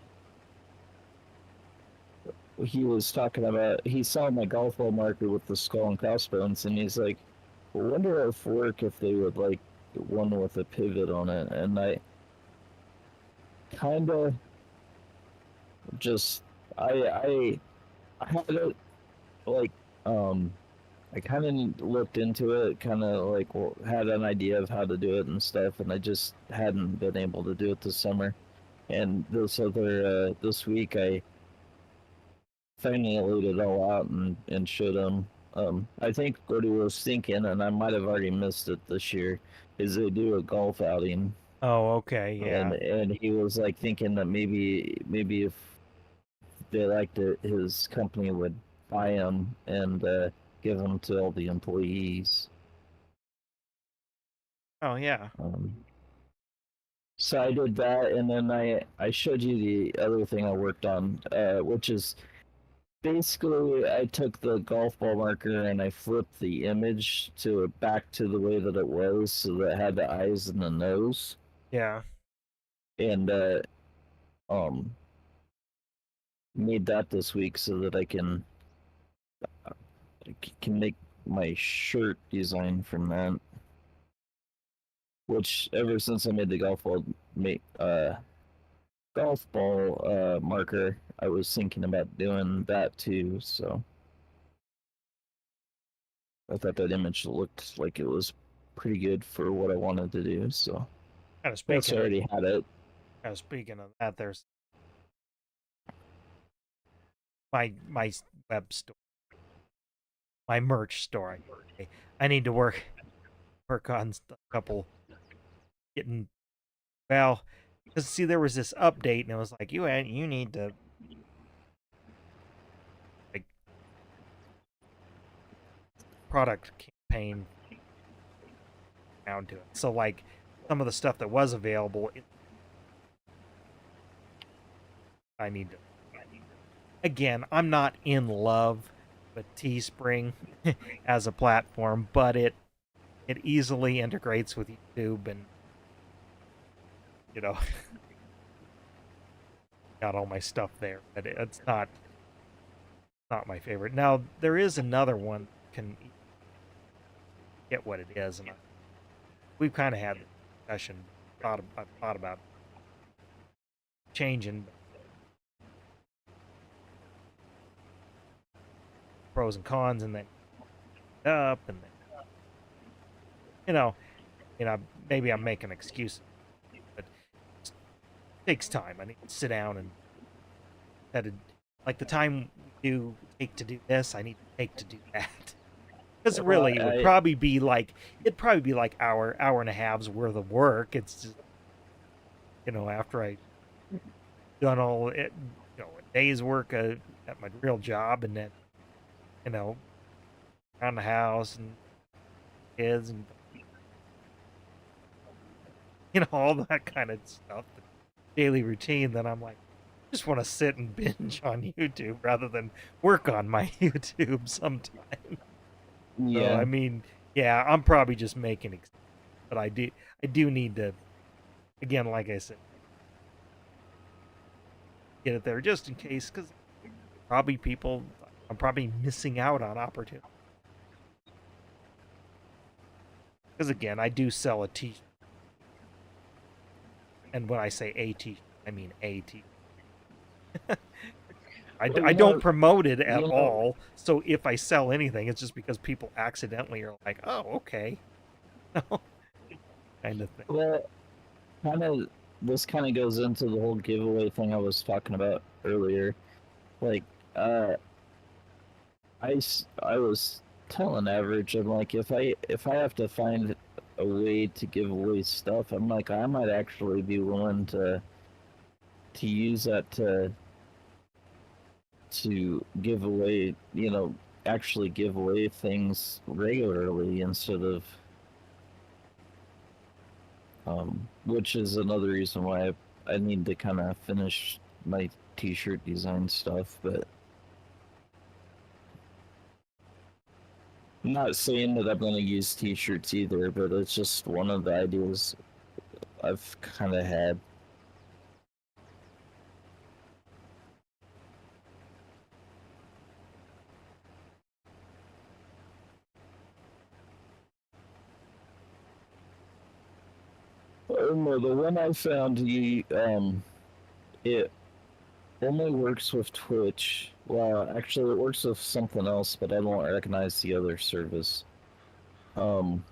He was talking about. He saw my golf ball marker with the skull and crossbones, and he's like, "I wonder if work if they would like one with a pivot on it." And I kind of just I had it like um I kind of looked into it, kind of like had an idea of how to do it and stuff, and I just hadn't been able to do it this summer. And this week, I finally laid it all out and showed him. I think what he was thinking, and I might have already missed it this year, is they do a golf outing, Oh, okay, and yeah. he was like thinking that maybe if they liked it, his company would buy them and give them to all the employees. Oh, yeah. So I did that, and then I showed you the other thing I worked on, which is basically I took the golf ball marker and I flipped the image to back to the way that it was, so that it had the eyes and the nose, Yeah. and um made that this week so that I can make my shirt design from that. Which ever since I made the golf ball marker, I was thinking about doing that too. So I thought that image looked like it was pretty good for what I wanted to do. So Kind of plus I speaking of already had it. kind of speaking of that, there's my web store, my merch store. I need to work on a couple getting well. Because see, there was this update, and it was like you need to, like, product campaign down to it. So, like, some of the stuff that was available, I need to. Again, I'm not in love with Teespring as a platform, but it easily integrates with YouTube, and you know got all my stuff there. But it's not my favorite. Now there is another one that can get what it is, and we've kind of had the discussion. I've thought about changing pros and cons, and then up, and then you know, maybe I'm making excuses, but it takes time. I need to sit down and like the time we do take to do this, I need to take to do that. Because Well, really, it would probably be like hour and a half's worth of work. It's just, after I done all it, a day's work at my real job, and then around the house and kids and all that kind of stuff, the daily routine. Then I'm like, just want to sit and binge on YouTube rather than work on my YouTube sometimes. So Yeah. I mean, yeah, I'm probably just making, but I do need to, again, like I said, get it there just in case, because probably I'm probably missing out on opportunity. Because again, I do sell a t-shirt, and when I say a t-shirt, I mean a t-shirt. Well, I don't promote it at you know, all. So if I sell anything, it's just because people accidentally are like, "Oh, okay," kind of thing. well, kind of, this kind of goes into the whole giveaway thing I was talking about earlier. Like, uh, I was telling Average, I'm like, if I have to find a way to give away stuff, I'm like, I might actually be willing to use that to give away, actually give away things regularly instead of, which is another reason why I need to kind of finish my t-shirt design stuff. But I'm not saying that I'm going to use t-shirts either, but it's just one of the ideas I've kind of had. No, the one I found, it only works with Twitch. Well, actually, it works with something else, but I don't recognize the other service. Um,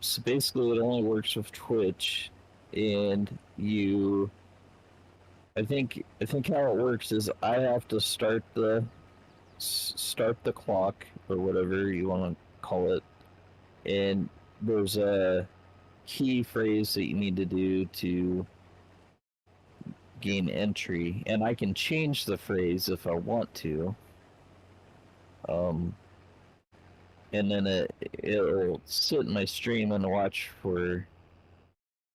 so basically, it only works with Twitch, and I think how it works is I have to start the clock or whatever you want to call it, and there's a key phrase that you need to do to gain entry, and I can change the phrase if I want to. Um, and then it'll sit in my stream and watch for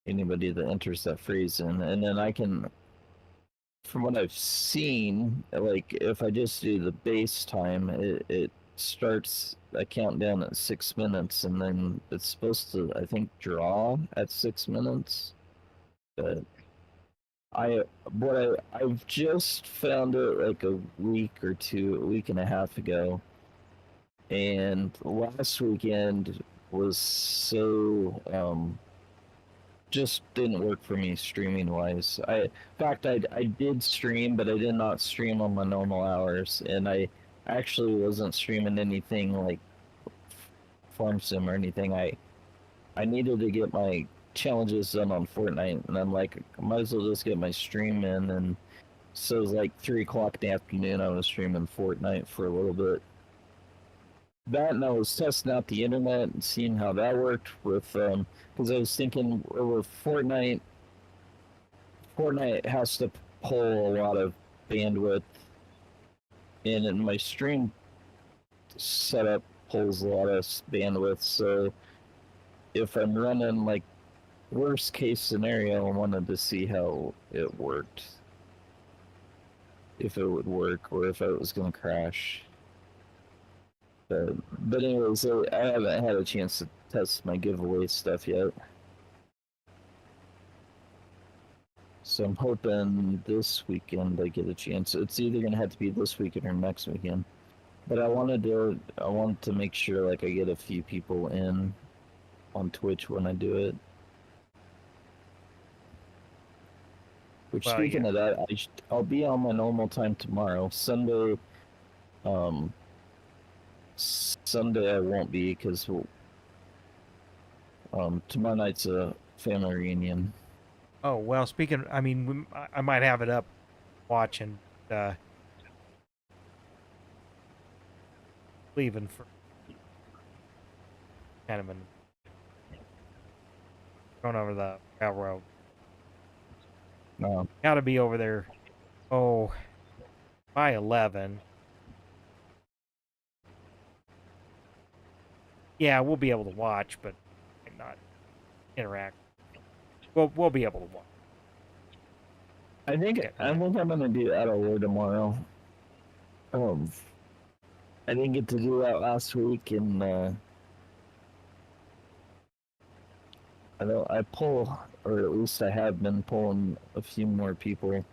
anybody that enters that phrase in, and then I can, from what I've seen, like if I just do the base time, it starts a countdown at 6 minutes, and then it's supposed to, I think, draw at 6 minutes. But I've just found it like a week and a half ago, and last weekend was so just didn't work for me streaming wise. In fact, I did stream, but I did not stream on my normal hours, and I actually wasn't streaming anything like farm sim or anything. I needed to get my challenges done on Fortnite, and I'm like, I might as well just get my stream in. And so it was like 3 o'clock in the afternoon. I was streaming Fortnite for a little bit. That, and I was testing out the internet and seeing how that worked with because I was thinking with Fortnite has to pull a lot of bandwidth in, and my stream setup pulls a lot of bandwidth. So if I'm running like worst case scenario, I wanted to see how it worked, if it would work, or if it was going to crash. But anyways, I haven't had a chance to test my giveaway stuff yet. So I'm hoping this weekend I get a chance. It's either gonna have to be this weekend or next weekend. But I want to make sure like I get a few people in on Twitch when I do it. Which, Well, speaking yeah. of that, I'll be on my normal time tomorrow. Um, Sunday I won't be because tomorrow night's a family reunion. Oh well, speaking, I mean, I might have it up watching, uh, leaving for kind of an going over the railroad. No, Got to be over there. Oh, by 11. Yeah, we'll be able to watch, but not interact. We'll be able to watch. I'm gonna do that over tomorrow. Um, I didn't get to do that last week, and I pull, or at least I have been pulling a few more people.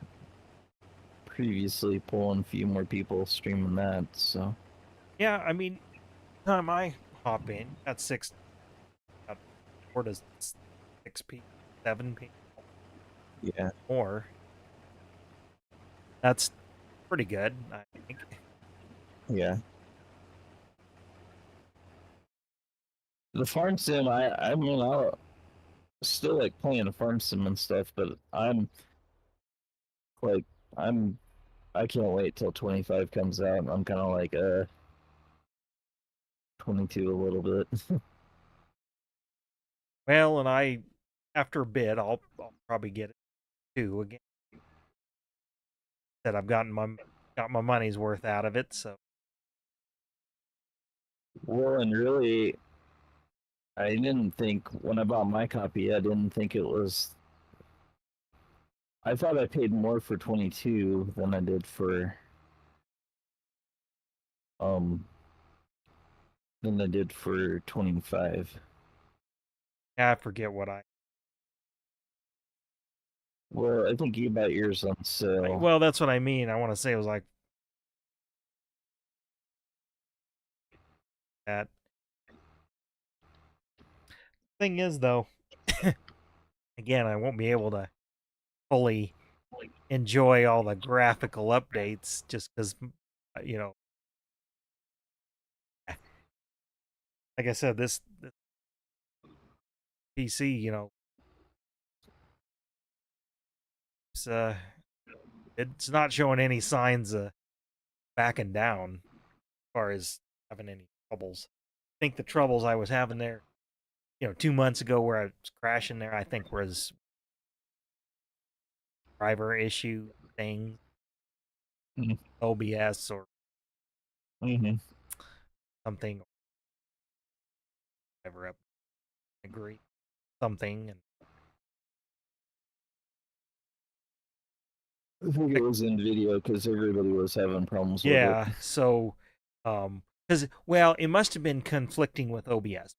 Previously, pulling a few more people streaming that. So Yeah, I mean, time I hop in at 4 to 6 p, 7 p yeah, more. That's pretty good, I think. yeah. The farm sim, I mean, I still like playing a farm sim and stuff, but like, I'm, I can't wait till 25 comes out. I'm kind of like, 22 a little bit. Well, and after a bit, I'll probably get it too again. That I've got my money's worth out of it. So Well, and really, I didn't think when I bought my copy, I didn't think it was. I thought I paid more for 22 than I did for um 25. I forget what Well, I think you bought yours on sale. well, that's what I mean. I want to say it was like that. Thing is, though, again, I won't be able to fully enjoy all the graphical updates just because, you know, like I said, this PC, it's it's not showing any signs of backing down as far as having any troubles. I think the troubles I was having there, 2 months ago where I was crashing there, I think was driver issue thing, Mm-hmm. OBS or Mm-hmm. something, whatever. I agree, something, and I think it was in video because everybody was having problems with it. yeah. So, because well, it must have been conflicting with OBS.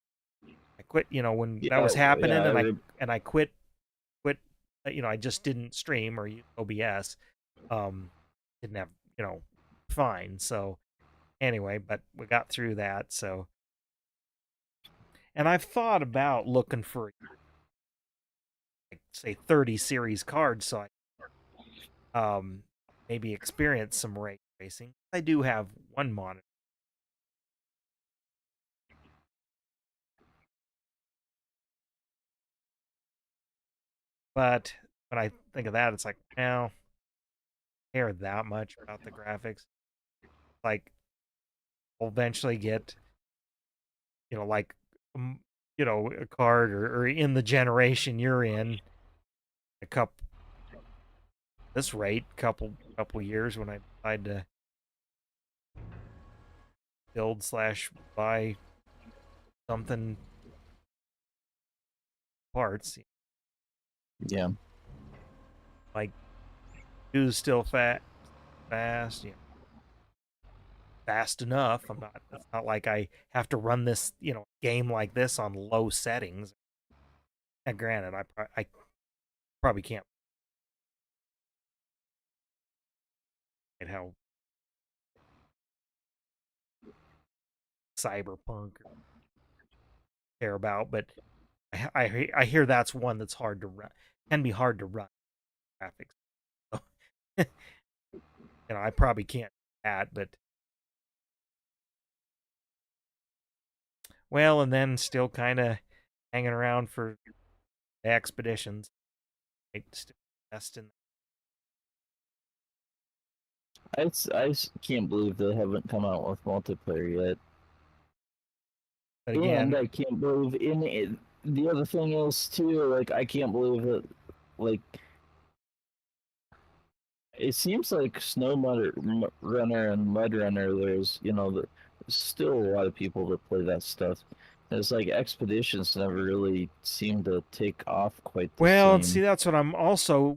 I quit, when that Yeah, was happening, yeah, and I quit. I just didn't stream or use OBS. Didn't have, fine. So anyway, but we got through that. So, and I've thought about looking for, like, say, 30 series cards, so I maybe experience some ray tracing. I do have one monitor, but when I think of that, it's like, well, I care that much about the graphics. Like, I'll eventually get, like, a card or in the generation you're in, a couple this rate, couple years when I decide to build slash buy something parts, yeah. like do still fast, fast enough. It's not like I have to run this, game like this on low settings. And granted, I probably can't find how cyberpunk or care about, but I hear that's one that's hard to run, can be hard to run graphics. So, I probably can't do that, but well, and then still kind of hanging around for the expeditions, like still testing. I can't believe they haven't come out with multiplayer yet. But And again, I can't believe in it. The other thing is too, like I can't believe that, like it seems like Runner and Mud Runner. There's still a lot of people that play that stuff. It's like expeditions never really seem to take off quite the well, see, same. that's what I'm also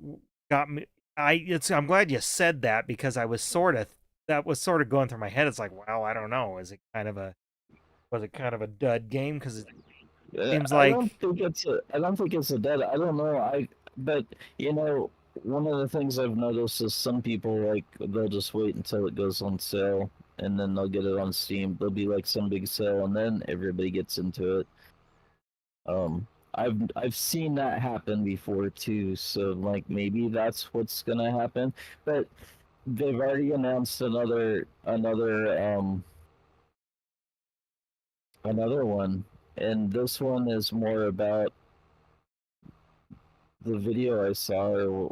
got me. I'm glad you said that, because I was that was sort of going through my head. It's like, wow, I don't know. Was it kind of a dud game? Because it seems I don't like, think it's a. I don't think it's a dead. I don't know. But you know, one of the things I've noticed is some people like they'll just wait until it goes on sale and then they'll get it on Steam. There'll be like some big sale and then everybody gets into it. I've seen that happen before too. So like maybe that's what's gonna happen. But they've already announced another one, and this one is more about the video I saw.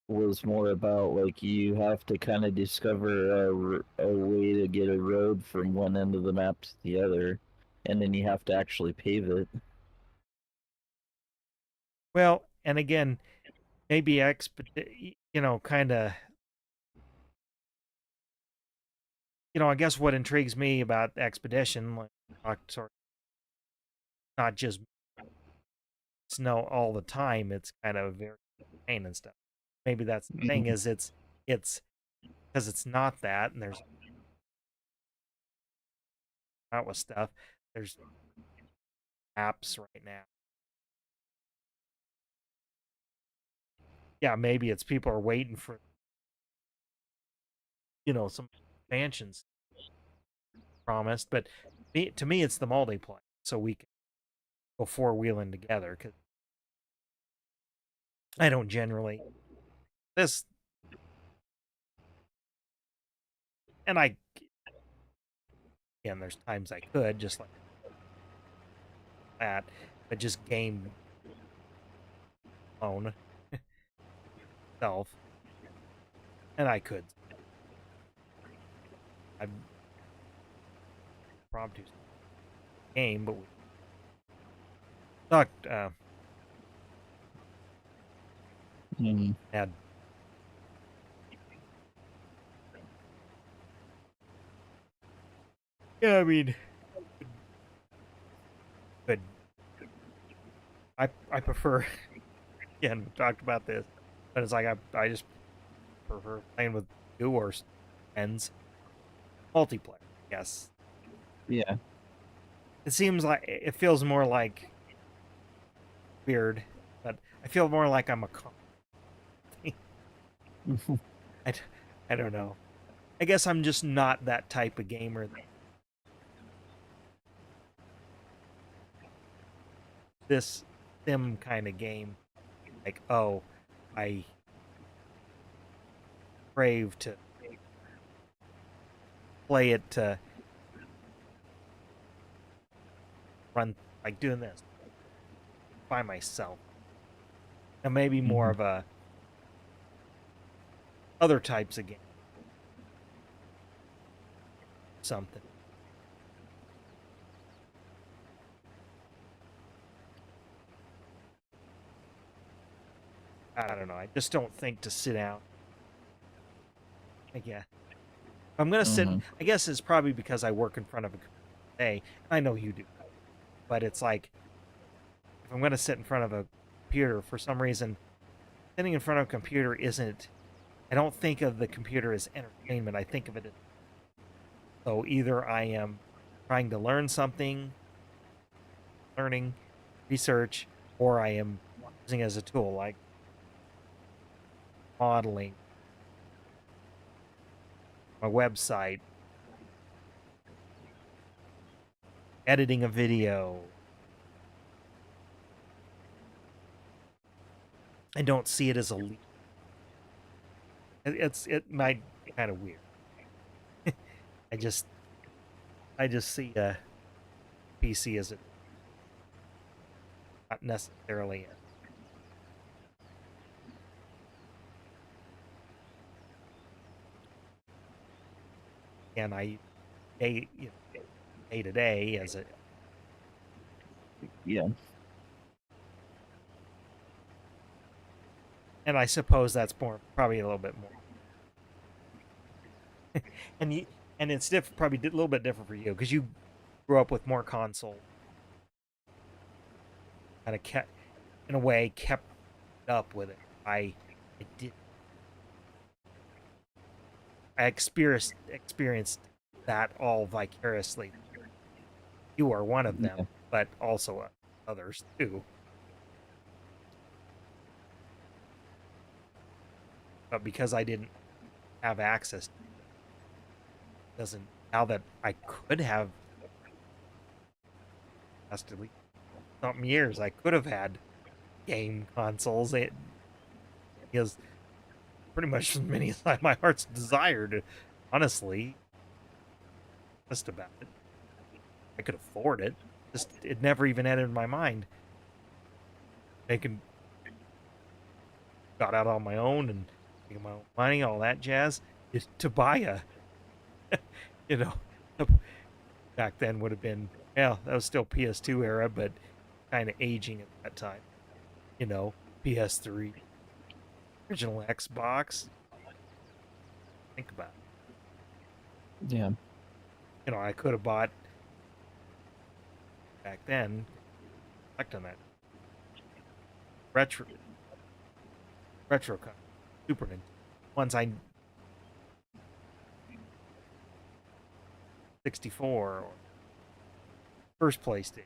Was more about like you have to kind of discover a way to get a road from one end of the map to the other, and then you have to actually pave it. well, and again, maybe kind of, I guess what intrigues me about Expedition, like, sort of not just snow all the time. It's kind of very pain and stuff. Maybe that's the thing, is it's because it's not that, and there's out with stuff. There's apps right now. Yeah, maybe it's people are waiting for some expansions promised, but to me it's the multiplayer, so we can go four-wheeling together, because I don't generally this, and I again, there's times I could just like that, but just game alone self, and I could. I'd probably do game, but we talked. Mm. Had yeah, I mean, but I prefer. Again, we talked about this, but it's like I just prefer playing with you or friends multiplayer. Yes, Yeah. it seems like it feels more like weird, but I feel more like I'm a. I, I don't know. I guess I'm just not that type of gamer. This sim kind of game, like, oh, I crave to play it to run, like doing this by myself. And maybe more Mhm. of a other types of game, something. I don't know. I just don't think to sit down. Like, yeah, if I'm gonna sit. Mhm. I guess it's probably because I work in front of a computer today. I know you do, but it's like, if I'm gonna sit in front of a computer, for some reason, sitting in front of a computer isn't. I don't think of the computer as entertainment. I think of it as, so either I am trying to learn something, learning, research, or I am using it as a tool, like modeling, my website, editing a video. I don't see it as a leap. It might be kind of weird. I just see a PC as it, not necessarily. And I day day to day as a, Yeah. and I suppose that's more, probably a little bit more. And it's different, probably a little bit different for you, because you grew up with more console, kind of kept, in a way, kept up with it. I I did. I experienced that all vicariously. You are one of them, Yeah. but also others too. But because I didn't have access, doesn't now that I could have lasted some years, I could have had game consoles. It is pretty much as many as my heart's desired. Honestly, just about it. I could afford it. Just it never even entered my mind. Making got out on my own and making my own money, all that jazz, is to buy you know, back then would have been, well, that was still PS2 era, but kind of aging at that time. PS3, original Xbox. Think about it. Yeah. I could have bought back then, reflect on that retro Super Nintendo ones I 64 or first PlayStation,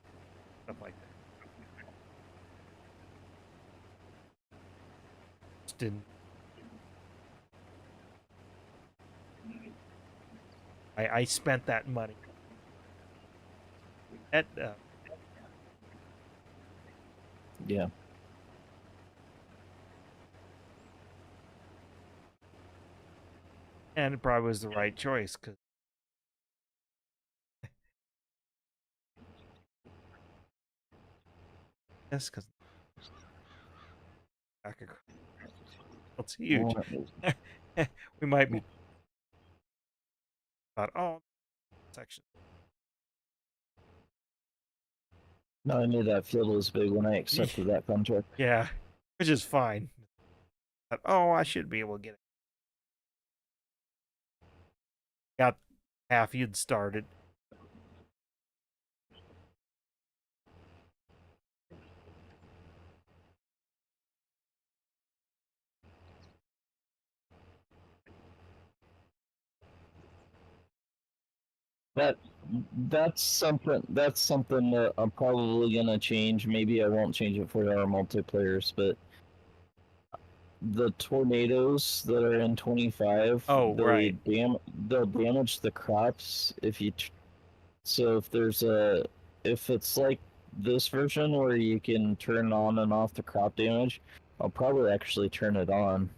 stuff like that. Just didn't. I spent that money. That Yeah. and it probably was the right choice because that's because it's huge. Well, We might be about section. no, I knew that field was big when I accepted that contract. Yeah, which is fine. But, I should be able to get it. Got half you'd started. That that's something that I'm probably gonna change. Maybe I won't change it for our multiplayers, but the tornadoes that are in 25, Oh, right. they'll damage the crops if you. So if it's like this version where you can turn on and off the crop damage, I'll probably actually turn it on.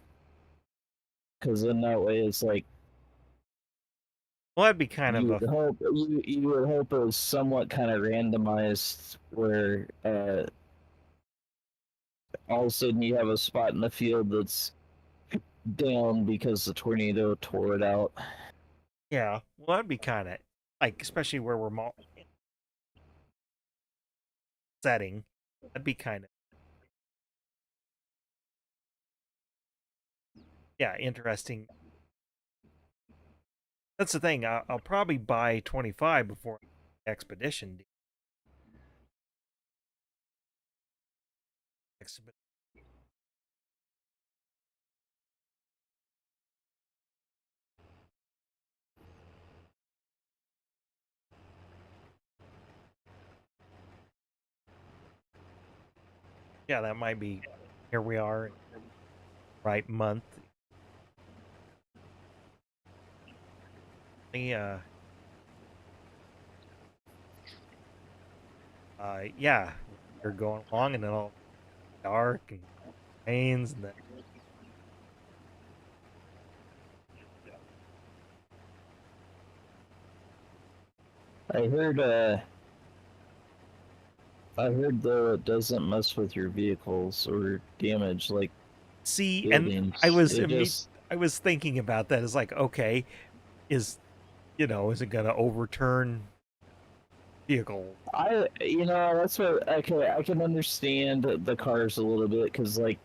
Because in that way, it's like Well, that'd be kind of you would hope it was somewhat kind of randomized where all of a sudden you have a spot in the field that's down because the tornado tore it out. yeah. Well, that'd be kind of like, especially where we're setting. That'd be kind of interesting. That's the thing. I'll probably buy 25 before expedition. Yeah, that might be. Here we are, right month. Yeah. Yeah, you're going along and then all dark and rains and then I heard though it doesn't mess with your vehicles or damage like see, and buildings. It just I was thinking about that. It's like, okay, is is it gonna overturn vehicle? that's what okay, I can understand the cars a little bit because like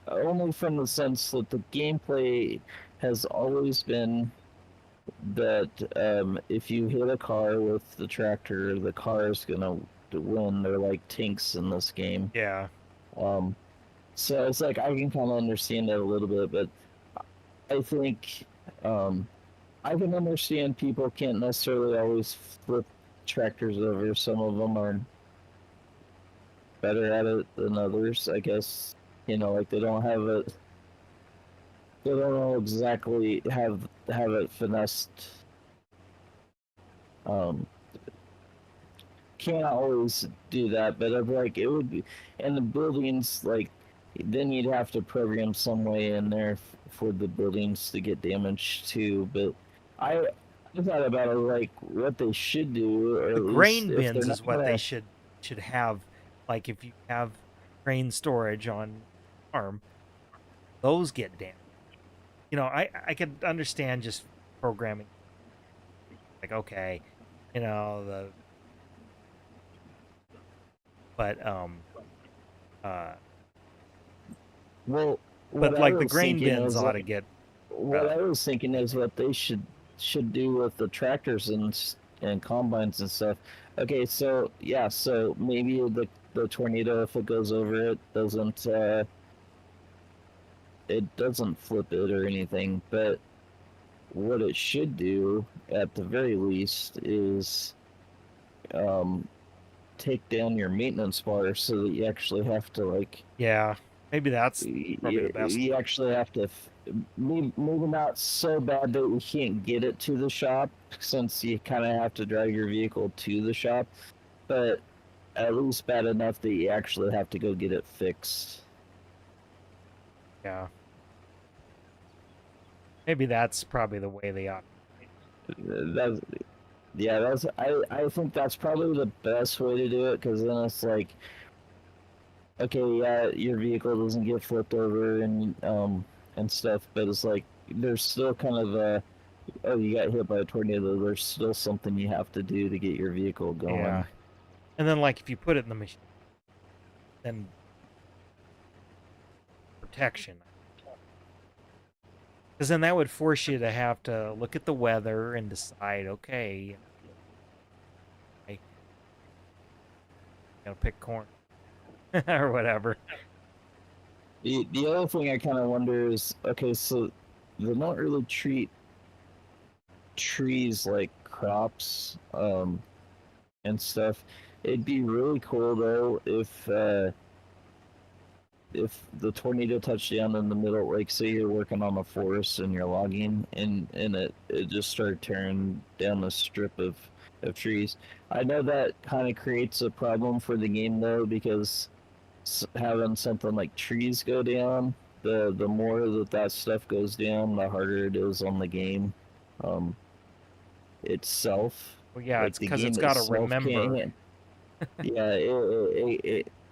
only from the sense that the gameplay has always been that if you hit a car with the tractor, the car is gonna win. They're like tanks in this game. Yeah. Um, So it's like I can kind of understand that a little bit, but I think um, I can understand people can't necessarily always flip tractors over. Some of them are better at it than others, I guess. Like they don't have it. They don't know exactly have it finessed. Um, can't always do that, but I'm like it would be, and the buildings like then you'd have to program some way in there for the buildings to get damaged too. But I I thought about it like what they should do, or The at least grain if they're bins not is what they gonna. should have. Like if you have grain storage on farm, those get damaged. I could understand just programming like okay, the but uh Well, what but I like the was grain thinking bins is ought to get what I was thinking is maintained. what they should do with the tractors and combines and stuff. Okay, so yeah, so maybe the tornado, if it goes over it, doesn't flip it or anything. But what it should do, at the very least, is um, take down your maintenance bar so that you actually have to like Yeah, maybe that's probably the best. you actually have to maybe not so bad that you can't get it to the shop, since you kind of have to drive your vehicle to the shop, but at least bad enough that you actually have to go get it fixed. Yeah, maybe that's probably the way they ought. That's Yeah, I think that's probably the best way to do it, because then it's like, okay, yeah, your vehicle doesn't get flipped over and stuff, but it's like there's still kind of a, oh, you got hit by a tornado, there's still something you have to do to get your vehicle Yeah, going. and then like if you put it in the machine, then protection, because then that would force you to have to look at the weather and decide, okay, I gotta pick corn or whatever. The other thing I kind of wonder is, okay, so they don't really treat trees like crops and stuff. It'd be really cool though if the tornado touched down in the middle, like say you're working on a forest and you're logging, and it just started tearing down a strip of trees. I know that kind of creates a problem for the game though, because having something like trees go down, the more that stuff goes down, the harder it is on the game um, itself. Well, yeah, Like it's the because it's game got to itself can't remember. yeah,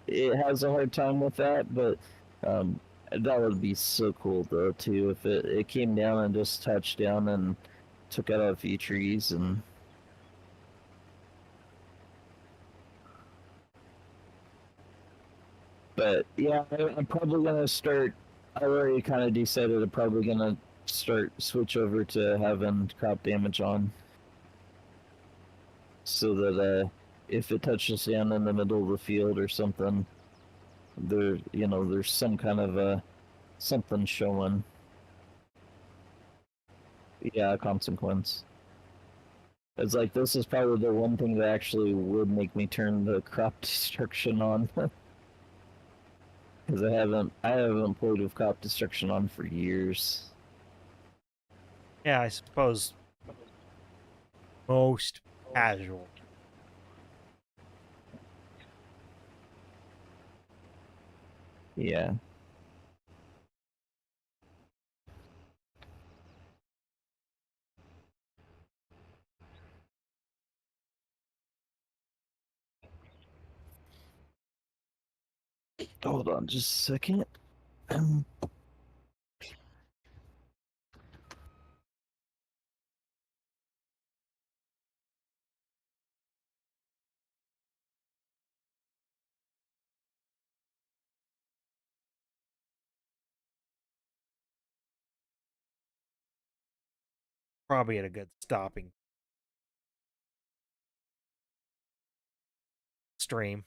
it has a hard time with that, but um, that would be so cool though too if it came down and just touched down and took out a few trees. And but yeah, I'm probably gonna start. I already kind of decided I'm probably gonna start switch over to having crop damage on, so that if it touches down in the middle of the field or something, there's some kind of something showing. Yeah, consequence. It's like this is probably the one thing that actually would make me turn the crop destruction on, because I haven't played with crop destruction on for years. Yeah, I suppose most casual. Yeah. Hold on just a second. Um, Probably at a good stopping stream.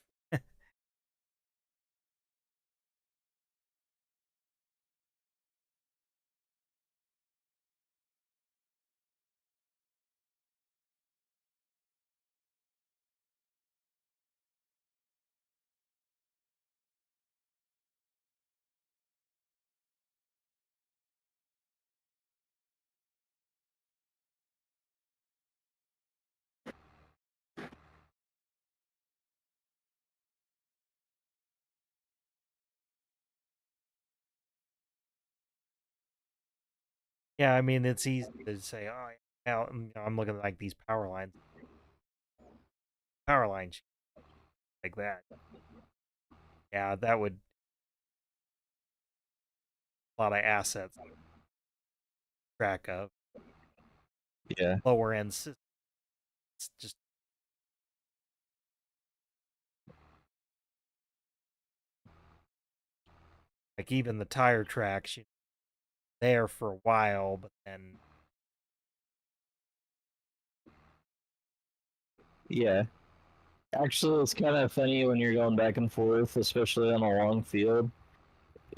Yeah, I mean, it's easy to say, oh, yeah, I'm looking at like these power lines like that. Yeah, that would a lot of assets to track of. Yeah. Lower end systems, just like even the tire tracks, there for a while, but then Yeah. Actually, it's kind of funny when you're going back and forth, especially on a long field,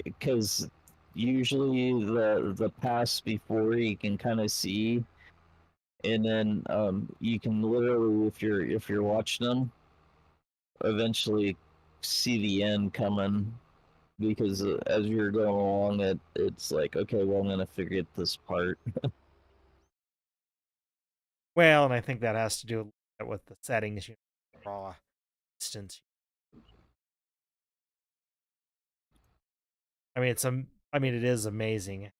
because usually the pass before you can kind of see, and then you can literally, if you're watching them, eventually see the end coming because as you're going along, it's like, okay, well, I'm gonna forget this part. well, and I think that has to do with the settings, raw distance. I mean, it is amazing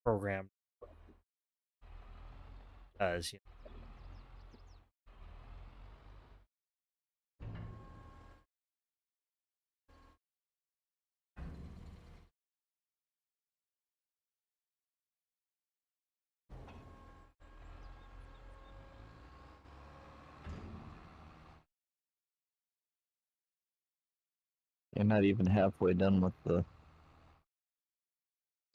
program does. You're not even halfway done with the. It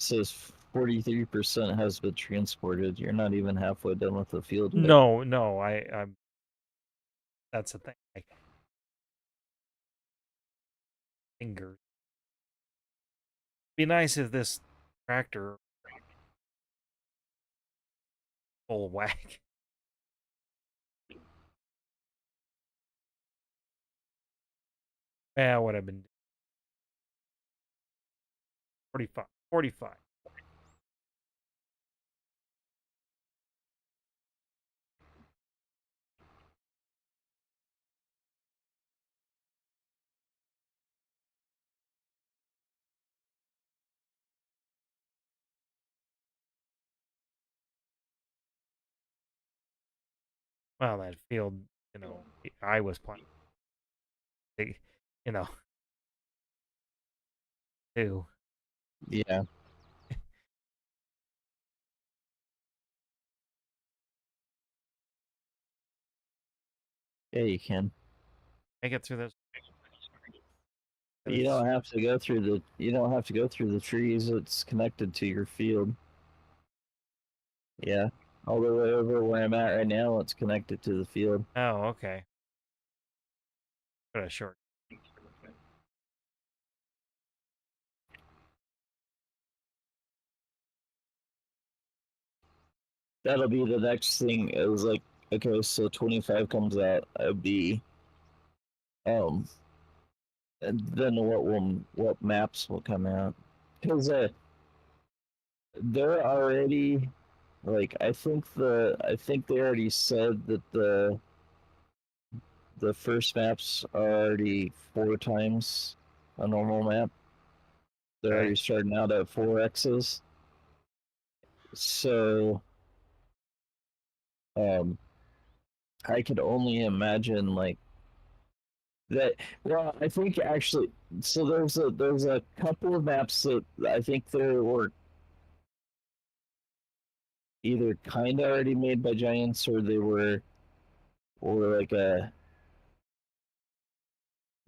says 43% has been transported. You're not even halfway done with the field yet. No, I'm. That's the thing. Like, fingers. Be nice if this tractor full whack. Yeah, what I've been 45. 45. Well, that field, I was playing, you know, too. Yeah. Yeah, you can. Make it through this. You don't have to go through the. You don't have to go through the trees. It's connected to your field. Yeah. All the way over where I'm at right now, it's connected to the field. Oh, okay. But a short. That'll be the next thing. It was like, okay, so 25 comes out. It'll be um and then what maps will come out? Because they're already like I think they already said that the first maps are already 4 times a normal map. They're Okay. already starting out at 4x's. So um I could only imagine like that. Well, I think actually, so there's a couple of maps that I think they were either kind of already made by Giants or they were or like a.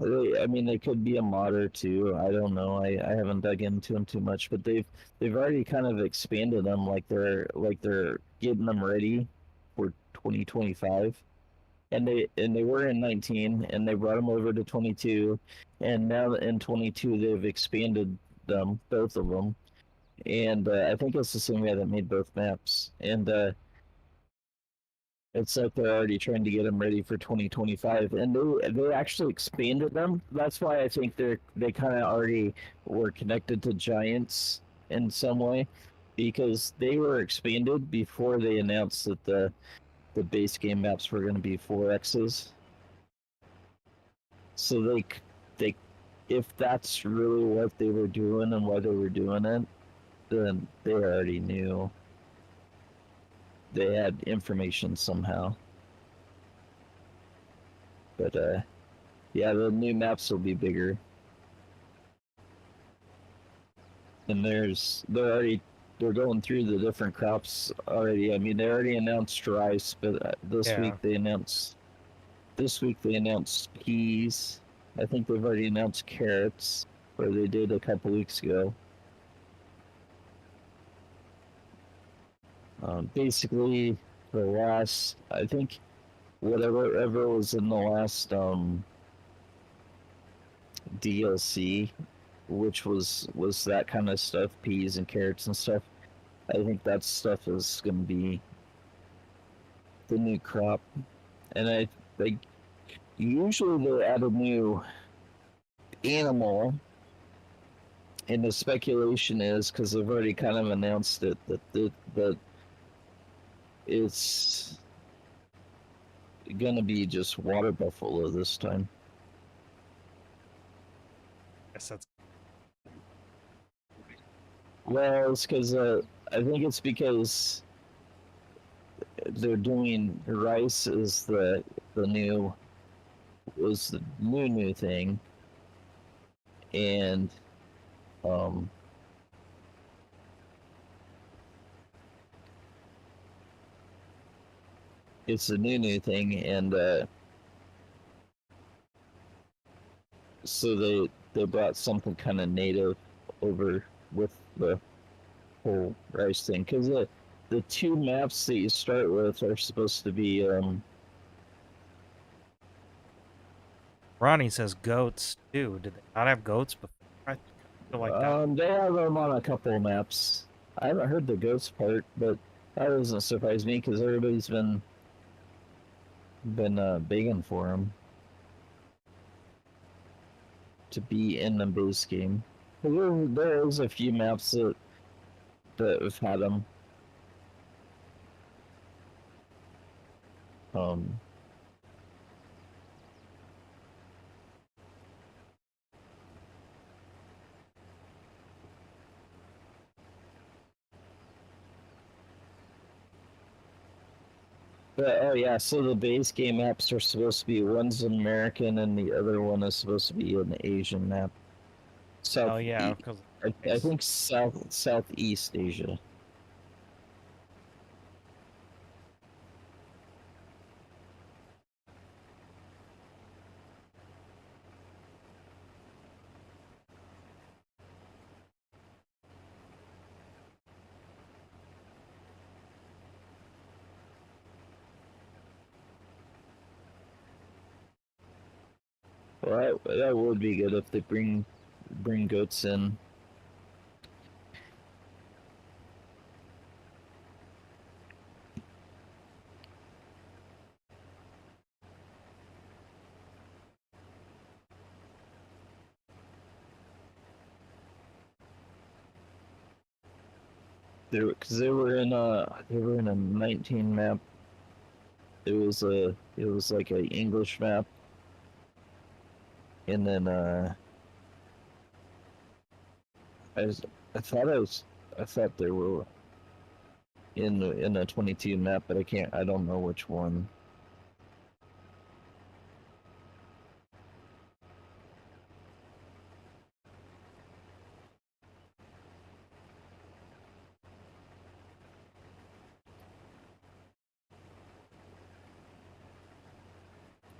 I mean, they could be a mod or two. I don't know. I haven't dug into them too much, but they've already kind of expanded them. Like they're getting them ready for 2025. And they were in 19 and they brought them over to 22, and now in 22 they've expanded them, both of them, and I think it's the same guy that made both maps, and it's like they're already trying to get them ready for 2025, and they actually expanded them. That's why I think they kind of already were connected to Giants in some way, because they were expanded before they announced that the base game maps were going to be 4x's. So they if that's really what they were doing and why they were doing it, then they already knew. They had information somehow. But yeah, the new maps will be bigger. And they're going through the different crops already. I mean, they already announced rice, but this Yeah. week they announced peas. I think they've already announced carrots, or they did a couple weeks ago. Basically, the last, I think, whatever was in the last DLC, which was that kind of stuff, peas and carrots and stuff. I think that stuff is going to be the new crop, and I like usually they add a new animal, and the speculation is because they've already kind of announced it that it's gonna be just water buffalo this time. Guess that's Well, it's because I think it's because they're doing rice is the new was the new thing, and um it's a new thing, and so they brought something kind of native over with the whole rice thing because the two maps that you start with are supposed to be Ronnie says goats too. Did they not have goats before? I feel like that. they have them on a couple of maps. I haven't heard the ghost part, but that doesn't surprise me because everybody's been begging for them to be in the base game. There is a few maps that have had them. Um, but oh yeah, so the base game maps are supposed to be one's American and the other one is supposed to be an Asian map. Oh yeah, because I think Southeast Asia. Well, that would be good if they bring goats in. Because they were in a 19 map. It was like a English map, and then I was, I thought I thought they were in a 22 map, but I don't know which one.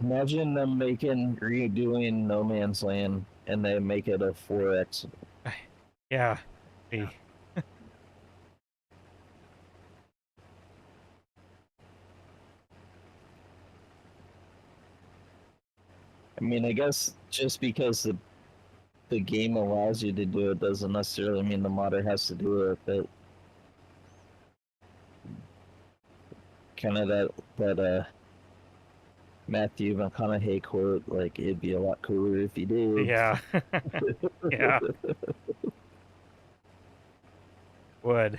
Imagine them redoing No Man's Land and they make it a 4X. yeah, be I mean, I guess just because the game allows you to do it doesn't necessarily mean the modder has to do it, but kind of that Matthew McConaughey quote, like it'd be a lot cooler if he did. yeah, yeah. Would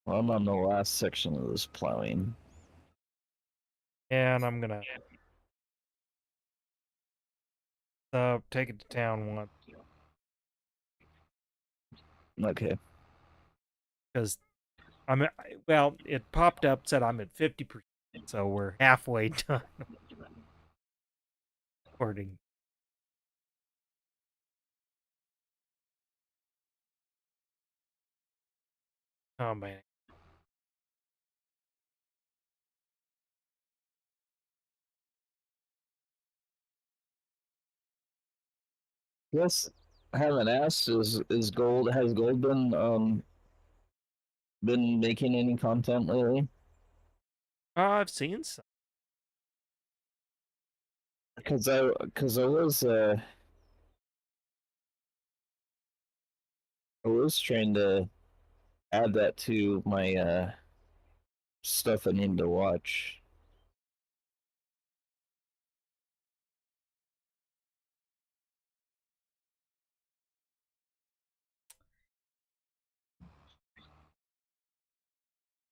Well, I'm on the last section of this plowing. And I'm gonna take it to town once Okay. because well, it popped up said I'm at 50%, so we're halfway done. According. Oh man. Yes, I haven't asked. Is gold has gold been making any content lately? I've seen some. Because I was trying to add that to my stuff I need to watch.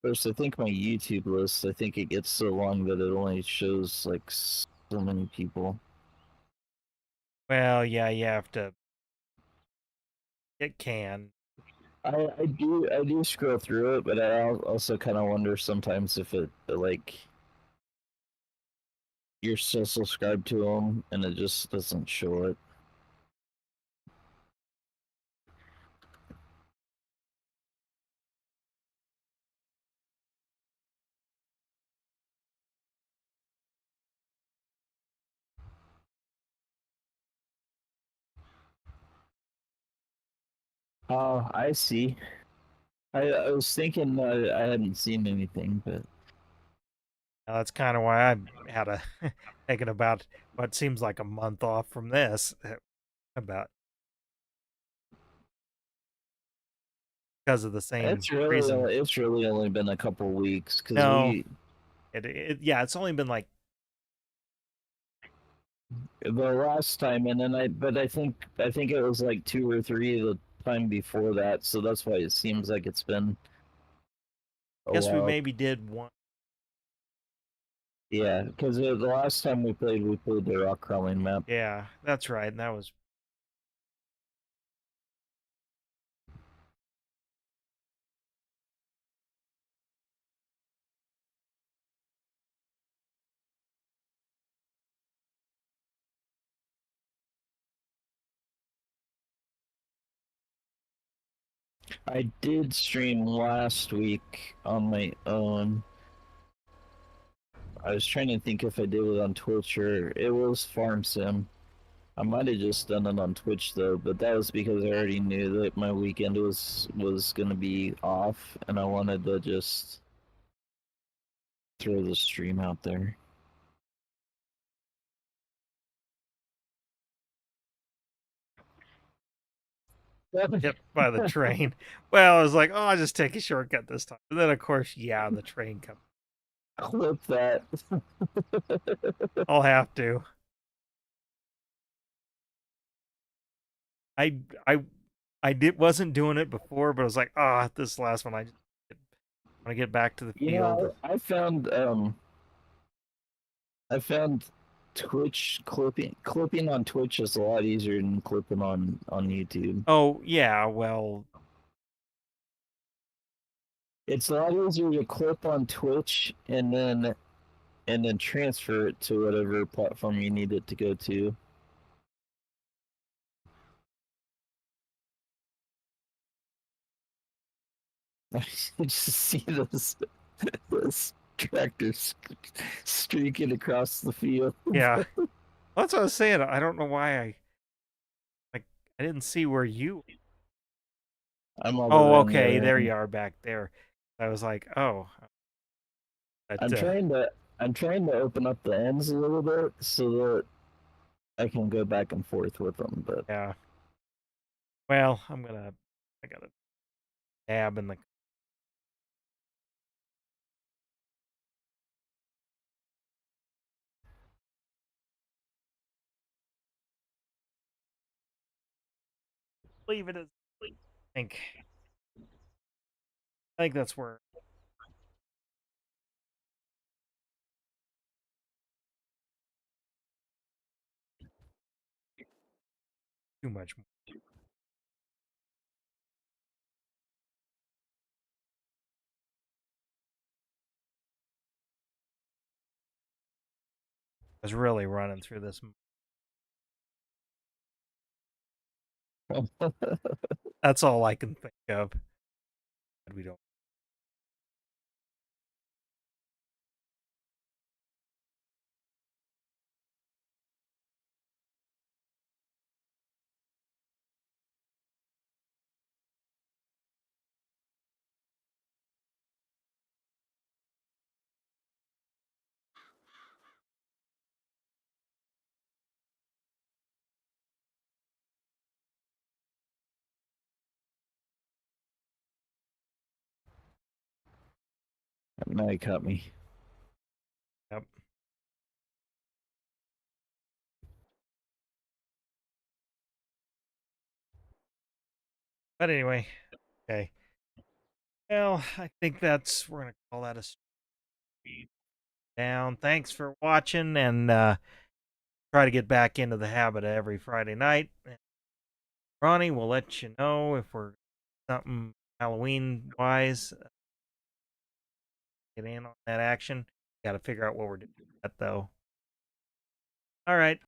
First, I think my YouTube list. I think it gets so long that it only shows like so many people. Well, yeah, you have to. It can. I do scroll through it, but I also kind of wonder sometimes if it like you're still subscribed to them and it just doesn't show it. Oh, I see. I was thinking I hadn't seen anything, but That's kind of why I had a thinking about what seems like a month off from this. About because of the same reason. it's really only been a couple weeks because No, we yeah, it's only been like the last time, and then I think it was like 2 or 3 the time before that, so that's why it seems like it's been a guess we while. maybe did one. Yeah, because the last time we played the rock crawling map. Yeah, that's right. And that was I did stream last week on my own. I was trying to think if I did it on Twitch or it was Farm Sim. I might have just done it on Twitch though, but that was because I already knew that my weekend was gonna be off, and I wanted to just throw the stream out there. hit by the train. Well, I was like, oh, I'll just take a shortcut this time. And then, of course, yeah, the train comes. Clip that. I'll have to. I I I wasn't doing it before, but I was like, ah, this last one, I just want to get back to the You field. know, I found Twitch clipping on Twitch is a lot easier than clipping on YouTube. Oh yeah, well, It's a lot easier to clip on Twitch and then transfer it to whatever platform you need it to go to. I just see those tractors streaking across the field. yeah. That's what I was saying. I don't know why like I didn't see where you. I'm all the Oh, way on the okay, other there end. you are back there. I was like, oh, but I'm trying to I'm trying to open up the ends a little bit so that I can go back and forth with them. But yeah. Well, I gotta tab in the. Leave it as. I think that's where too much more. I was really running through this. That's all I can think of. We don't. Now you caught me. Yep. But anyway, okay. Well, I think we're gonna call that a down. Thanks for watching, and try to get back into the habit of every Friday night. Ronnie will let you know if we're something Halloween wise. Get in on that action. Got to figure out what we're doing with that though. All right.